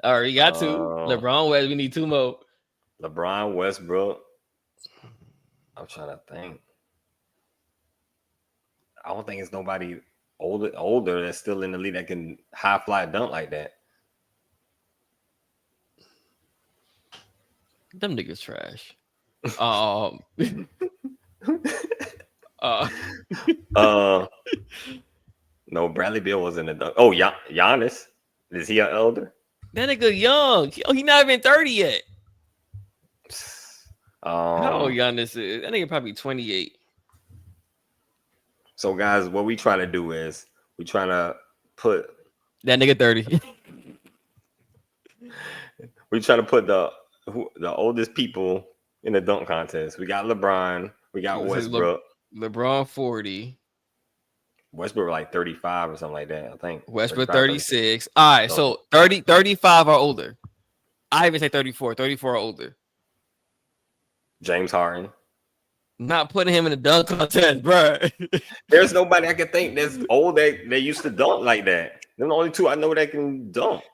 S1: All right, you got two.
S2: Uh,
S1: LeBron West. We need two more.
S2: LeBron, Westbrook. I'm trying to think. I don't think it's nobody older that's still in the league that can high fly dunk like that.
S1: Them niggas trash. Um. uh.
S2: No, Bradley Beal was in the dunk. Oh, Giannis. Is he an elder?
S1: That nigga young. He not even 30 yet. How old
S2: Um.
S1: Giannis is? That nigga probably 28.
S2: So, guys, what we trying to do is we trying to put
S1: That nigga 30.
S2: we trying to put the oldest people in the dunk contest. We got LeBron. We got Westbrook.
S1: LeBron 40.
S2: Westbrook like 35 or something like that. I think
S1: Westbrook
S2: 35, 36.
S1: 36. All right,
S2: So
S1: so 35 are older. I even say 34. 34 are older.
S2: James Harden.
S1: Not putting him in the dunk contest, bro.
S2: There's nobody I can think that's old that they used to dunk like that. They're the only two I know that can dunk.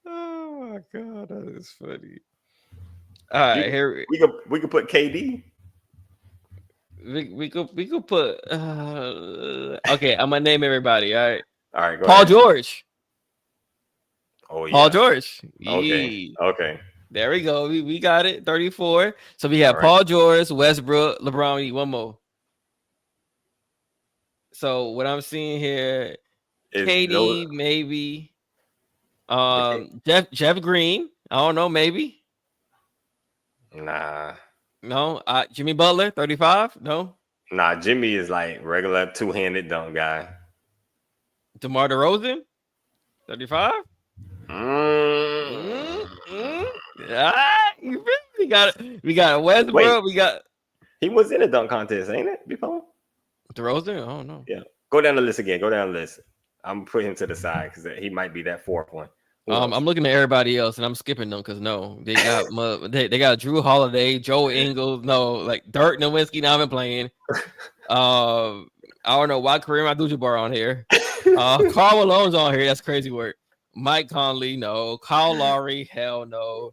S1: Oh my god, that is funny. All right, here
S2: We could put KD.
S1: we could put. Okay, I'm gonna name everybody. All right,
S2: All right, go
S1: Paul
S2: ahead.
S1: George.
S2: Oh yeah.
S1: Paul George.
S2: Okay. Okay.
S1: There we go. We got it. 34. So we have
S2: All right.
S1: Paul George, Westbrook, LeBron. We need one more. So what I'm seeing here, KD maybe. Jeff Green. I don't know. Maybe.
S2: Nah.
S1: No. Jimmy Butler. 35. No.
S2: Nah. Jimmy is like regular two-handed dunk guy.
S1: DeMar DeRozan. 35. You really got it. We got Westbrook.
S2: Wait.
S1: We got.
S2: He was in a dunk contest, ain't it? Before.
S1: DeRozan. I don't know.
S2: Yeah. Go down the list again. Go down the list. I'm gonna put him to the side because he might be that fourth one.
S1: I'm looking at everybody else and I'm skipping them because no, they got they got Drew Holiday, Joe Ingles, no, like Dirk Nowitzki not even playing. I don't know why Kareem Abdul-Jabbar on here. Karl Malone's on here. That's crazy work. Mike Conley, no. Kyle Lowry, hell no.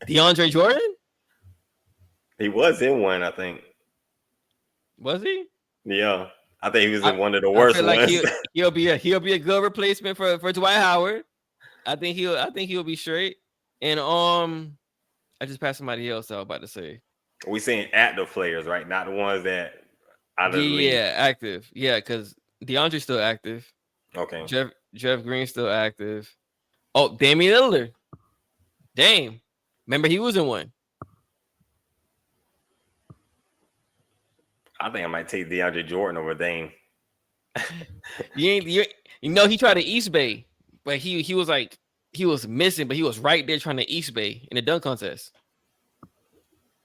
S1: DeAndre Jordan?
S2: He was in one, I think.
S1: Was he?
S2: Yeah. I think he was in one of the worst
S1: I feel like
S2: ones.
S1: he'll be a good replacement for Dwight Howard. I think he'll be straight. And I just passed somebody else I was about to say.
S2: We saying active players, right? Not the ones that out of the league.
S1: Yeah, active. Yeah, because DeAndre's still active.
S2: Okay.
S1: Jeff Green's still active. Oh, Damian Lillard. Dame. Remember he was in one.
S2: I think I might take DeAndre Jordan over Dame.
S1: You know he tried to East Bay, but he was missing, but he was right there trying to East Bay in the dunk contest.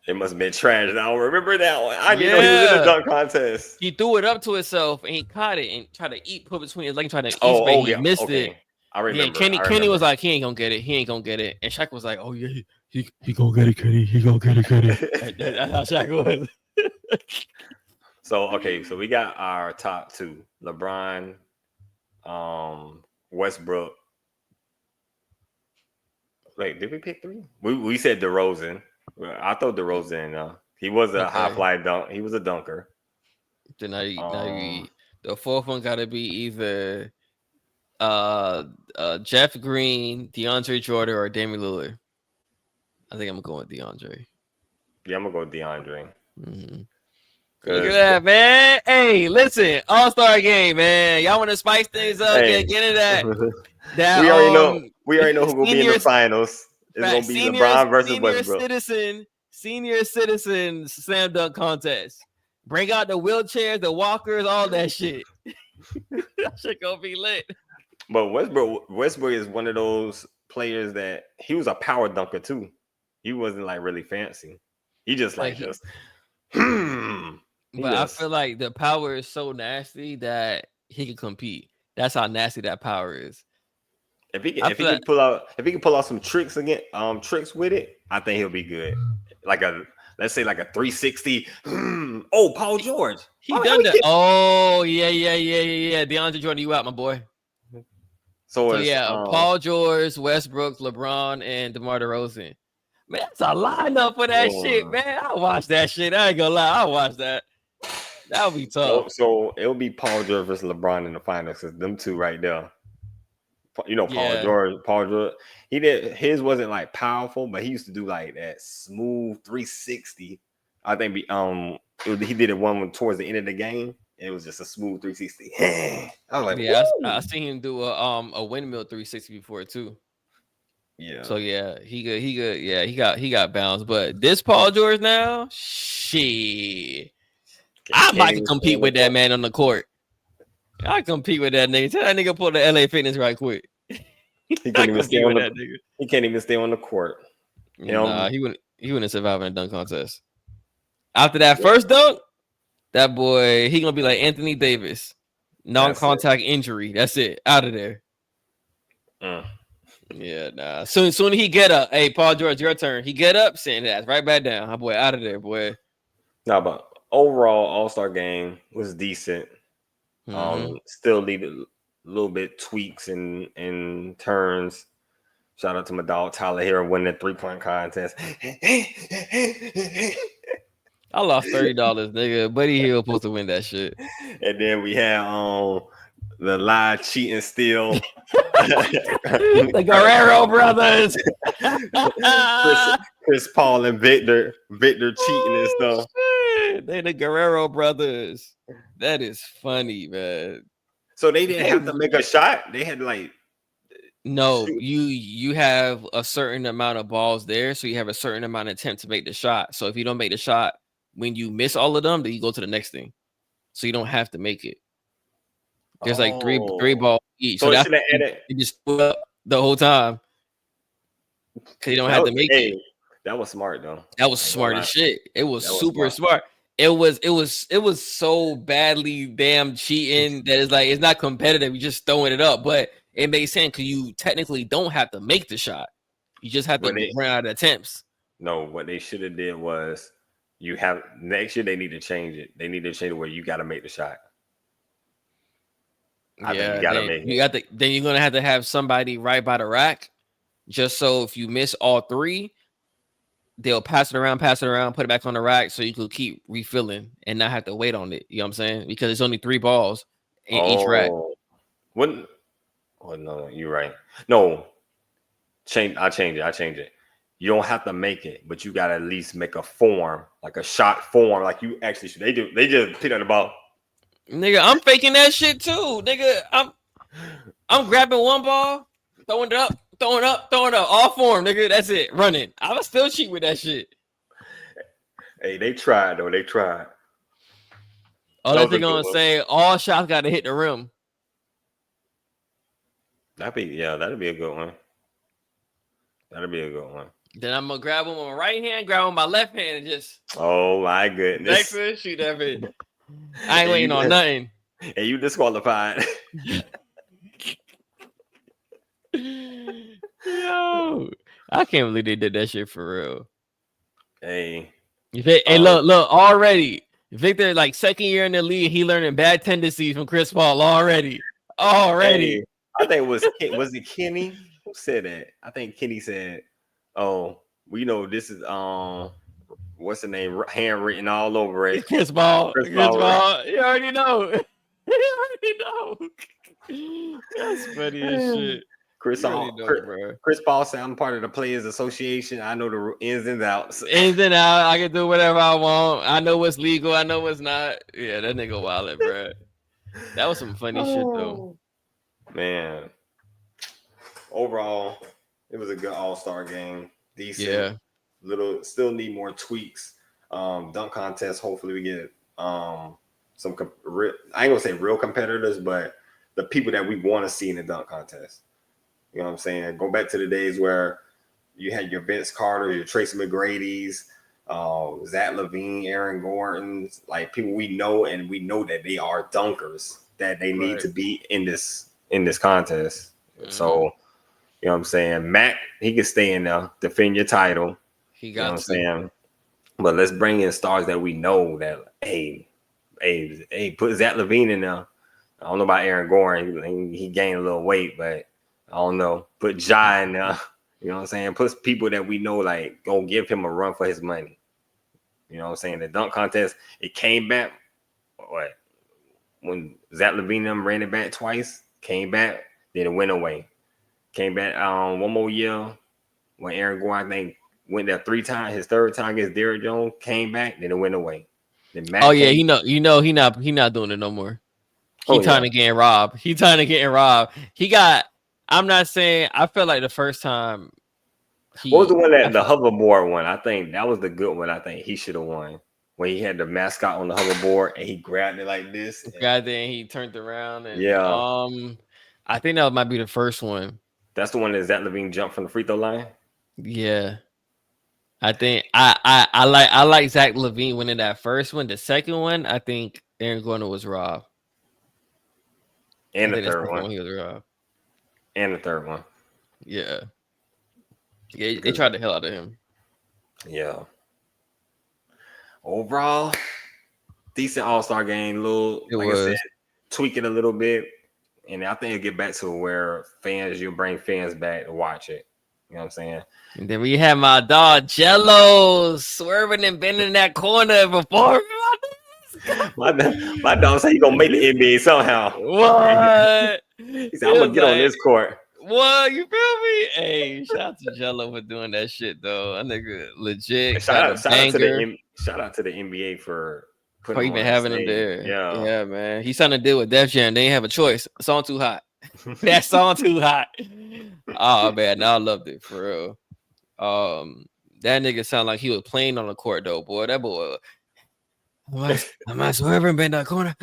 S2: It must have been trash. I don't remember that one. I didn't know he was in the
S1: Yeah.
S2: dunk contest.
S1: He threw it up to himself and he caught it and tried to put between his legs, trying to eat, but
S2: Oh,
S1: he
S2: yeah.
S1: missed it.
S2: Okay. I
S1: Then
S2: remember.
S1: Kenny was like, he ain't gonna get it. He ain't gonna get it. And Shaq was like, oh yeah, he gonna get it, Kenny. He gonna get it, Kenny. That's how Shaq was.
S2: So we got our top two: LeBron, Westbrook. Wait, did we pick three? We said DeRozan. I thought DeRozan in. He was a high fly dunk. He was a dunker.
S1: Then the fourth one got to be either Jeff Green, DeAndre Jordan, or Damian Lillard. I think I'm going with DeAndre.
S2: Yeah, I'm gonna go with DeAndre.
S1: Mm-hmm. Look at that, man. Hey, listen, All-Star game, man. Y'all want to spice things up? Hey. Get into that.
S2: We already know who gonna be in the finals. It's gonna be LeBron versus Westbrook.
S1: Senior citizen slam dunk contest. Bring out the wheelchairs, the walkers, all that shit. That shit gonna be lit.
S2: But Westbrook is one of those players that he was a power dunker too. He wasn't like really fancy. He just
S1: But I feel like the power is so nasty that he can compete. That's how nasty that power is.
S2: If he can pull out some tricks with it, I think he'll be good. Let's say like a 360. Oh, Paul George.
S1: He done that. Oh, yeah. DeAndre Jordan, you out, my boy. So yeah, Paul George, Westbrook, LeBron, and DeMar DeRozan. Man, that's a lineup for that shit, man. I'll watch that shit. I ain't gonna lie. I'll watch that. That'll be tough.
S2: So it'll be Paul George versus LeBron in the finals. Cause them two right there. Paul George. His wasn't like powerful, but he used to do like that smooth 360. I think he did it one towards the end of the game. It was just a smooth 360. I was like,
S1: yeah, I seen him do a windmill 360 before too.
S2: Yeah.
S1: So yeah, he good. Yeah, he got bounce. But this Paul George now, shit. I might compete with that man on the court. I compete with that nigga. Tell that nigga pull the LA Fitness right quick.
S2: He can't even stay on that nigga. He can't even stay on the court.
S1: Nah, he wouldn't survive in a dunk contest. After that first dunk, that boy, he gonna be like Anthony Davis, non-contact injury. That's it, out of there. Yeah, nah. Soon he get up. Hey, Paul George, your turn. He get up, send that right back down. My boy, out of there, boy.
S2: Nah, but overall, All-Star game was decent. Still needed a little bit tweaks and turns. Shout out to my dog Tyler here winning the 3-point contest.
S1: I lost $30, nigga. Buddy Hill supposed to win that shit.
S2: And then we had the live cheating still.
S1: The Guerrero brothers.
S2: Chris Paul and Victor cheating and stuff.
S1: Shit. They the Guerrero brothers. That is funny, man.
S2: So they didn't have to make a shot. They had like
S1: no, you have a certain amount of balls there, so you have a certain amount of attempt to make the shot. So if you don't make the shot, when you miss all of them, then you go to the next thing. So you don't have to make it. There's like three balls each. So that's you just put up the whole time. Cause you don't have to make it.
S2: That was smart though.
S1: That was smart as shit. It was super smart. It was so badly damn cheating that it's like it's not competitive. You're just throwing it up, but it makes sense because you technically don't have to make the shot. You just have to run out of attempts.
S2: No, what they should have did was next year they need to change it. They need to change it where you got to make the shot. I think you got to make it.
S1: Then you're gonna have to have somebody right by the rack, just so if you miss all three, they'll pass it around, put it back on the rack, so you could keep refilling and not have to wait on it. You know what I'm saying? Because it's only 3 balls in each rack.
S2: No, you're right. No, I change it. You don't have to make it, but you got to at least make a form, like a shot form, like you actually should. They just pick on the ball.
S1: Nigga, I'm faking that shit too. Nigga, I'm grabbing one ball, throwing it up, all form, nigga. That's it. Running. I was still cheat with that shit.
S2: Hey, they tried though. They tried.
S1: All that they're gonna say, all shots got to hit the rim.
S2: That'd be a good one.
S1: Then I'm gonna grab him on my right hand, grab him on my left hand, and just
S2: Oh my goodness!
S1: backflip, shoot that bitch. I ain't
S2: And
S1: waiting on nothing.
S2: and you disqualified.
S1: Yo, I can't believe they did that shit for real.
S2: Hey,
S1: Hey, look, already Victor, like second year in the league, he learning bad tendencies from Chris Paul already.
S2: hey, I think was it Kenny who said that? I think Kenny said, "Oh, we know this is what's the name? Handwritten all over it."
S1: Chris Paul.
S2: Chris Paul.
S1: You already know. You already know. That's funny as shit.
S2: Chris Paul said, "I'm part of the Players Association. I know the ins and outs.
S1: Ins and out. I can do whatever I want. I know what's legal. I know what's not." Yeah, that nigga wildin', bro. That was some funny shit though.
S2: Man, overall, it was a good All-Star game. Decent.
S1: Yeah.
S2: Little, still need more tweaks. Dunk contest. Hopefully, we get some. I ain't gonna say real competitors, but the people that we want to see in the dunk contest. You know what I'm saying? Go back to the days where you had your Vince Carter, your Tracy McGrady's, Zach LaVine, Aaron Gordon's, like people we know, and we know that they are dunkers, that they need to be in this contest. Mm-hmm. So, you know what I'm saying? Mac, he can stay in there, defend your title.
S1: He got
S2: you know what I'm saying? But let's bring in stars that we know that, hey, put Zach LaVine in there. I don't know about Aaron Gordon. He gained a little weight, but I don't know. Put Ja in there. You know what I'm saying? Put people that we know, like, gonna give him a run for his money. You know what I'm saying? The dunk contest, it came back. What? When Zach LaVine them ran it back twice, came back, then it went away. Came back one more year when Aaron Gordon, I think, went there 3 times. His third time against Derrick Jones, came back, then it went away. Then Matt
S1: he not doing it no more. He trying to get robbed. I'm not saying, I felt like the first time.
S2: What was the one the hoverboard one? I think that was the good one. I think he should have won when he had the mascot on the hoverboard and he grabbed it like this.
S1: And he turned around and I think that might be the first one.
S2: That's the one that Zach LaVine jumped from the free throw line.
S1: Yeah, I think I like Zach LaVine winning that first one. The second one, I think Aaron Gordon was robbed.
S2: And the third one,
S1: he was robbed.
S2: And the third one,
S1: yeah, they tried the hell out of him.
S2: Yeah. Overall, decent All-Star game. I said, tweak it a little bit, and I think it'll get back to where you'll bring fans back to watch it. You know what I'm saying?
S1: And then we had my dog Jello swerving and bending that corner before.
S2: My dog said he gonna make the NBA somehow.
S1: What?
S2: He said, I'm gonna get on this court.
S1: What? You feel me? Hey, shout out to Jello for doing that shit though. That nigga legit.
S2: Shout out to the NBA for
S1: even having him there.
S2: Yeah,
S1: man. He signed a deal with Def Jam. They didn't have a choice. Song too hot. That song too hot. Oh man, I loved it for real. That nigga sound like he was playing on the court though, boy. That boy. Am I swerving bend that corner?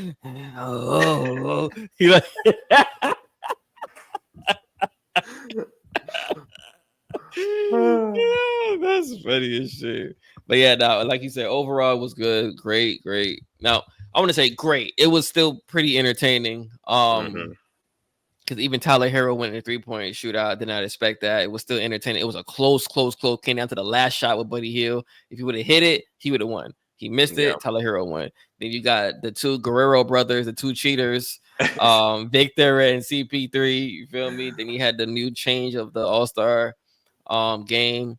S1: Oh. He like. Yeah, that's funny as shit. But yeah, now, like you said, overall it was good, great. Now I want to say great. It was still pretty entertaining. Because even Tyler Hero went in a 3-point shootout. Did not expect that. It was still entertaining. It was a close. Came down to the last shot with Buddy Hield. If he would have hit it, he would have won. He missed it. Tyler Hero won. Then you got the 2 Guerrero brothers, the 2 cheaters, Victor and CP3. You feel me? Then he had the new change of the All-Star game.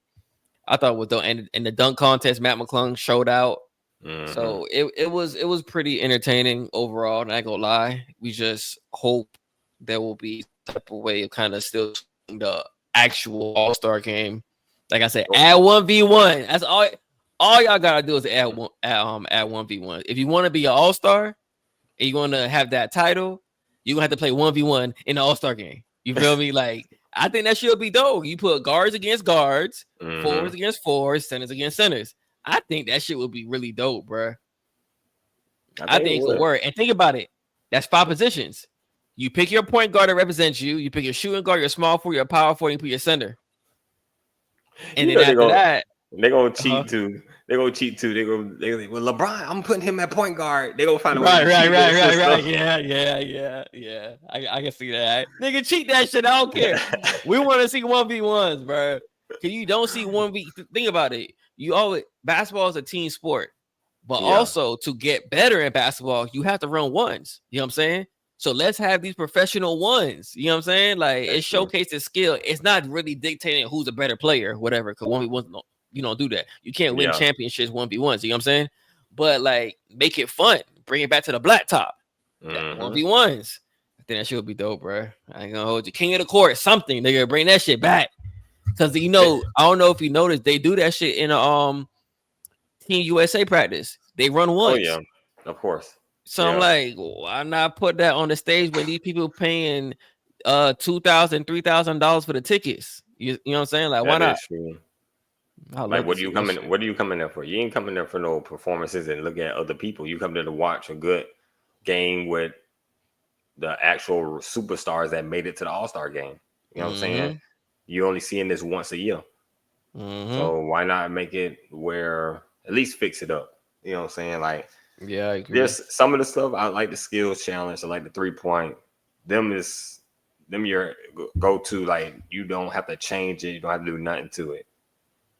S1: I thought with the dunk contest, Matt McClung showed out. So it was pretty entertaining overall. Not gonna lie. We just hope there will be some type of way of kind of still the actual All-Star game. Like I said, add 1v1. That's all. All y'all gotta do is add 1v1. If you want to be an All-Star and you want to have that title, you're gonna have to play 1v1 in the All-Star game. You feel me? Like, I think that should be dope. You put guards against guards, forwards against forwards, centers against centers. I think that shit would be really dope, bro. I think it could work. And think about it. That's 5 positions. You pick your point guard that represents you. You pick your shooting guard, your small forward, your power forward, and you put your center. And then after that,
S2: they're gonna cheat too. They're gonna cheat too. They're like, well, LeBron, I'm putting him at point guard. They're gonna find a way to cheat their system.
S1: Yeah. I can see that. Nigga, cheat that shit. I don't care. We want to see 1v1s, bro. Cause you don't see 1v. Think about it. You always basketball is a team sport, but also to get better at basketball, you have to run ones. You know what I'm saying? So let's have these professional ones. You know what I'm saying? Like it showcases skill. It's not really dictating who's a better player, whatever. Because 1v1, you don't do that. You can't win championships 1v1s. You know what I'm saying? But like make it fun. Bring it back to the black top. 1v1s. I think that shit would be dope, bro. I ain't gonna hold you. King of the court, something. They're gonna bring that shit back. Cause I don't know if you noticed, they do that shit in a Team USA practice. They run once.
S2: Oh yeah, of course.
S1: So I'm like, why not put that on the stage when these people paying $2,000, $3,000 for the tickets? You know what I'm saying? Like, why not?
S2: True. Like, what are you coming there for? You ain't coming there for no performances and look at other people. You come there to watch a good game with the actual superstars that made it to the All-Star game. You know what I'm saying? You only seeing this once a year. So why not make it where at least fix it up? You know what I'm saying? Like,
S1: yeah, I agree.
S2: There's some of the stuff I like, the skills challenge. I like the 3-point. Them your go-to. Like, you don't have to change it. You don't have to do nothing to it.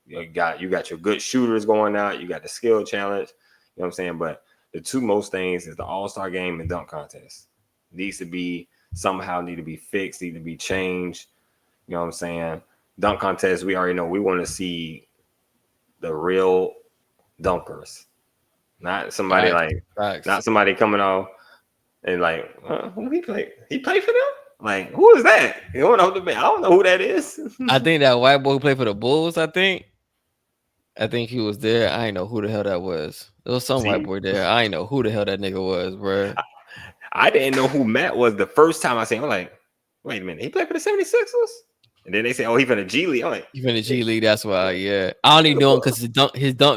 S2: You got your good shooters going out. You got the skill challenge. You know what I'm saying? But the two most things is the All-Star game and dunk contest. Need to be fixed. Need to be changed. You know what I'm saying? Dunk contest. We already know. We want to see the real dunkers. Not somebody not somebody coming off and like, who he play? He played for them? Like, who is that? You don't know I don't know who that is.
S1: I think that white boy who played for the Bulls, I think he was there. I didn't know who the hell that was. There was some white boy there. I didn't know who the hell that nigga was, bro.
S2: I didn't know who Matt was the first time I seen him. I'm like, wait a minute, he played for the 76ers? And then they say, oh, he from the G League. I'm like,
S1: he from the G League, that's why, yeah. I only know him because his dunk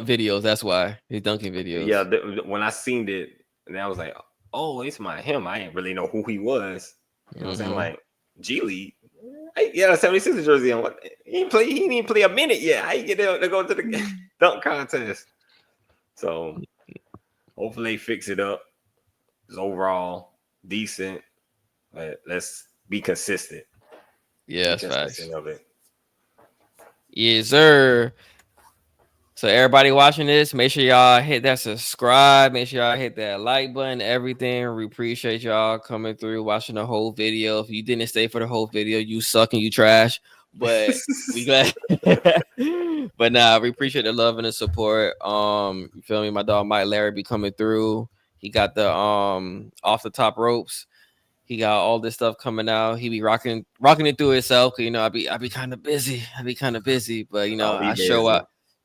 S1: videos, that's why. His dunking videos.
S2: Yeah, when I seen it, and I was like, oh, it's him. I didn't really know who he was. You know what I'm saying? Like, G League. Yeah, 76ers jersey on. He didn't even play a minute yet. How you get there to go to the dunk contest? So hopefully they fix it up. It's overall decent, but let's be consistent.
S1: Yeah, that's facts. Yes, sir. So everybody watching this, make sure y'all hit that subscribe. Make sure y'all hit that like button, everything. We appreciate y'all coming through, watching the whole video. If you didn't stay for the whole video, you suck and you trash. But we glad. But nah, we appreciate the love and the support. You feel me? My dog MikeLarry be coming through. He got the off the top ropes. He got all this stuff coming out. He be rocking it through himself. You know, I be kind of busy. But you know, I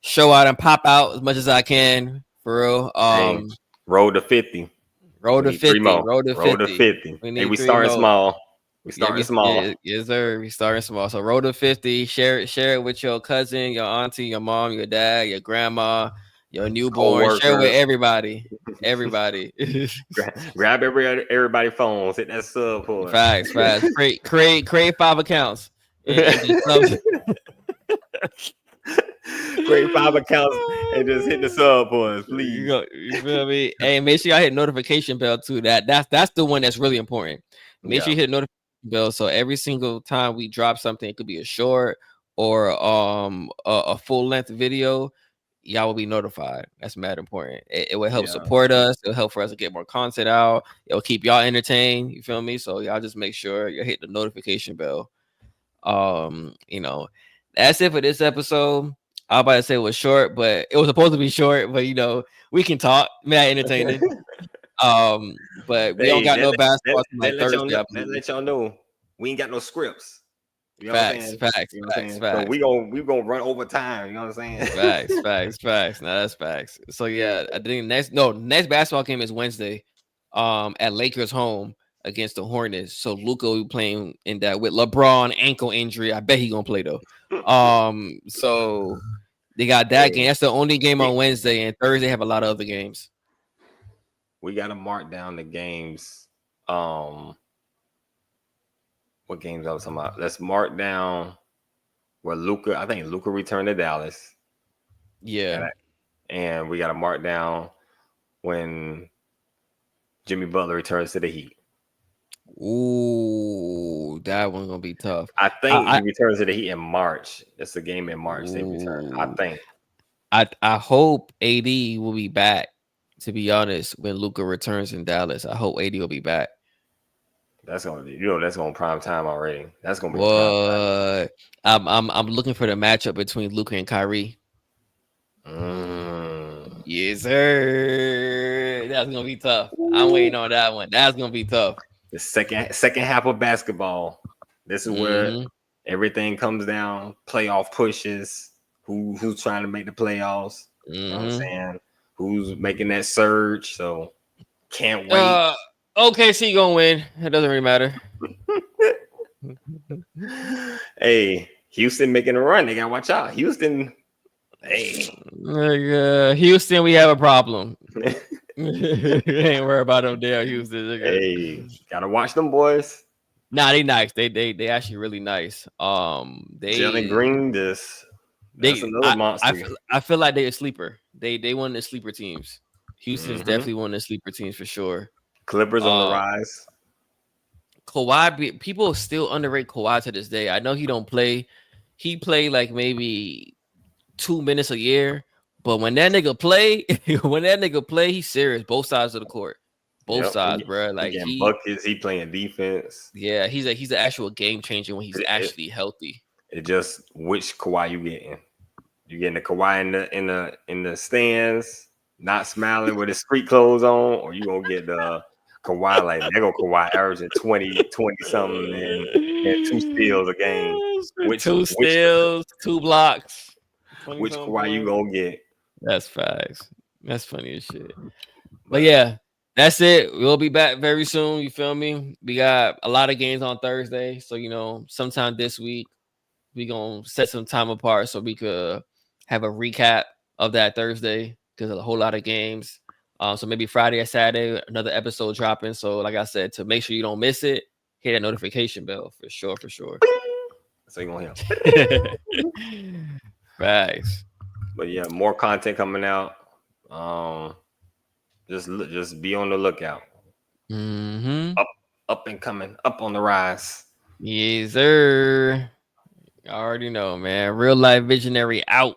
S1: show out and pop out as much as I can, for real.
S2: Road to 50.
S1: Road to 50.
S2: Road to 50. We starting small. Small.
S1: Yes, sir. We starting small. So road to 50. Share it with your cousin, your auntie, your mom, your dad, your grandma, your newborn. Co-worker. Share it with everybody.
S2: Grab everybody phones. Hit that sub for it.
S1: Facts. Create 5 accounts.
S2: Create 5 accounts and just hit the sub for us, please.
S1: You feel me? Hey, make sure y'all hit notification bell too. That's the one that's really important. Make sure you hit notification bell, so every single time we drop something, it could be a short or a full length video, y'all will be notified. That's mad important. It will help support us. It'll help for us to get more content out. It'll keep y'all entertained. You feel me? So y'all just make sure you hit the notification bell. You know, that's it for this episode. I was about to say it was short, but it was supposed to be short. But you know, we can talk. Mad entertaining. But we don't got no basketball like Thursday.
S2: Let y'all know we ain't got no scripts. You know
S1: facts.
S2: So we gonna run over time. You know what I'm saying?
S1: Facts. No, that's facts. So yeah, I think next basketball game is Wednesday, at Lakers home against the Hornets. So Luka will be playing in that with LeBron ankle injury. I bet he gonna play though. So they got that game. That's the only game on Wednesday, and Thursday have a lot of other games.
S2: We got to mark down the games. What games I was talking about? Let's mark down where Luca, I think Luca returned to Dallas,
S1: Yeah.
S2: and we got a markdown when Jimmy Butler returns to the Heat.
S1: Ooh, that one's gonna be tough.
S2: I think
S1: I,
S2: he returns to the Heat in March. It's a game in March they return. I
S1: ooh,
S2: think
S1: I hope AD will be back. To be honest, when Luca returns in Dallas, I hope AD will be back.
S2: that's gonna be, that's gonna prime time already. That's gonna be prime
S1: What? I'm looking for the matchup between Luca and Kyrie.
S2: time.
S1: Yes, sir. That's gonna be tough. I'm waiting on that one. That's gonna be tough.
S2: The second half of basketball. This is where
S1: Mm-hmm.
S2: everything comes down. Playoff pushes. Who's trying to make the playoffs? You know what I'm
S1: Mm-hmm.
S2: saying? Who's making that surge? So can't wait.
S1: Uh, OKC gonna win. It doesn't really matter.
S2: Hey, Houston making a run. They gotta watch out. Houston, hey.
S1: Houston, we have a problem. Ain't worry about them damn Houston. Nigga.
S2: Hey, gotta watch them boys.
S1: Nah, they nice. They actually really nice.
S2: Jalen Green, that's
S1: They
S2: another monster.
S1: I feel like they're a sleeper. They one of the sleeper teams. Houston's
S2: Hmm.
S1: definitely one of the sleeper teams for sure.
S2: Clippers on the
S1: Um,
S2: rise.
S1: People still underrate Kawhi to this day. I know he don't play. He play like maybe 2 minutes a year, but when that nigga play, he's serious. Both sides of the court, both
S2: Yep,
S1: sides, bro.
S2: he
S1: Like
S2: getting buckets. He playing defense.
S1: yeah, he's an actual game changer when he's
S2: It, it,
S1: actually healthy.
S2: it just which Kawhi you getting? You getting the Kawhi in the stands, not smiling with his street clothes on, or you gonna get the Kawhi like Lego Kawhi averaging 20 something and two steals a game? Which
S1: Two
S2: which
S1: steals, 2 blocks, 20
S2: which
S1: something
S2: Kawhi you
S1: points.
S2: gonna get?
S1: That's facts. That's funny as shit. But
S2: But
S1: yeah, that's it. We'll be back very soon. You feel me? We got a lot of games on Thursday. So, sometime this week, we going to set some time apart so we could have a recap of that Thursday because of a whole lot of games. So maybe Friday or Saturday, another episode dropping. So, like I said, to make sure you don't miss it, hit that notification bell for sure, for sure.
S2: so you gonna
S1: Facts.
S2: But yeah, more content coming out. Um, just be on the lookout.
S1: Mm-hmm.
S2: Up and coming, up on the rise.
S1: Yes, sir. I already know, man. Real life visionary out.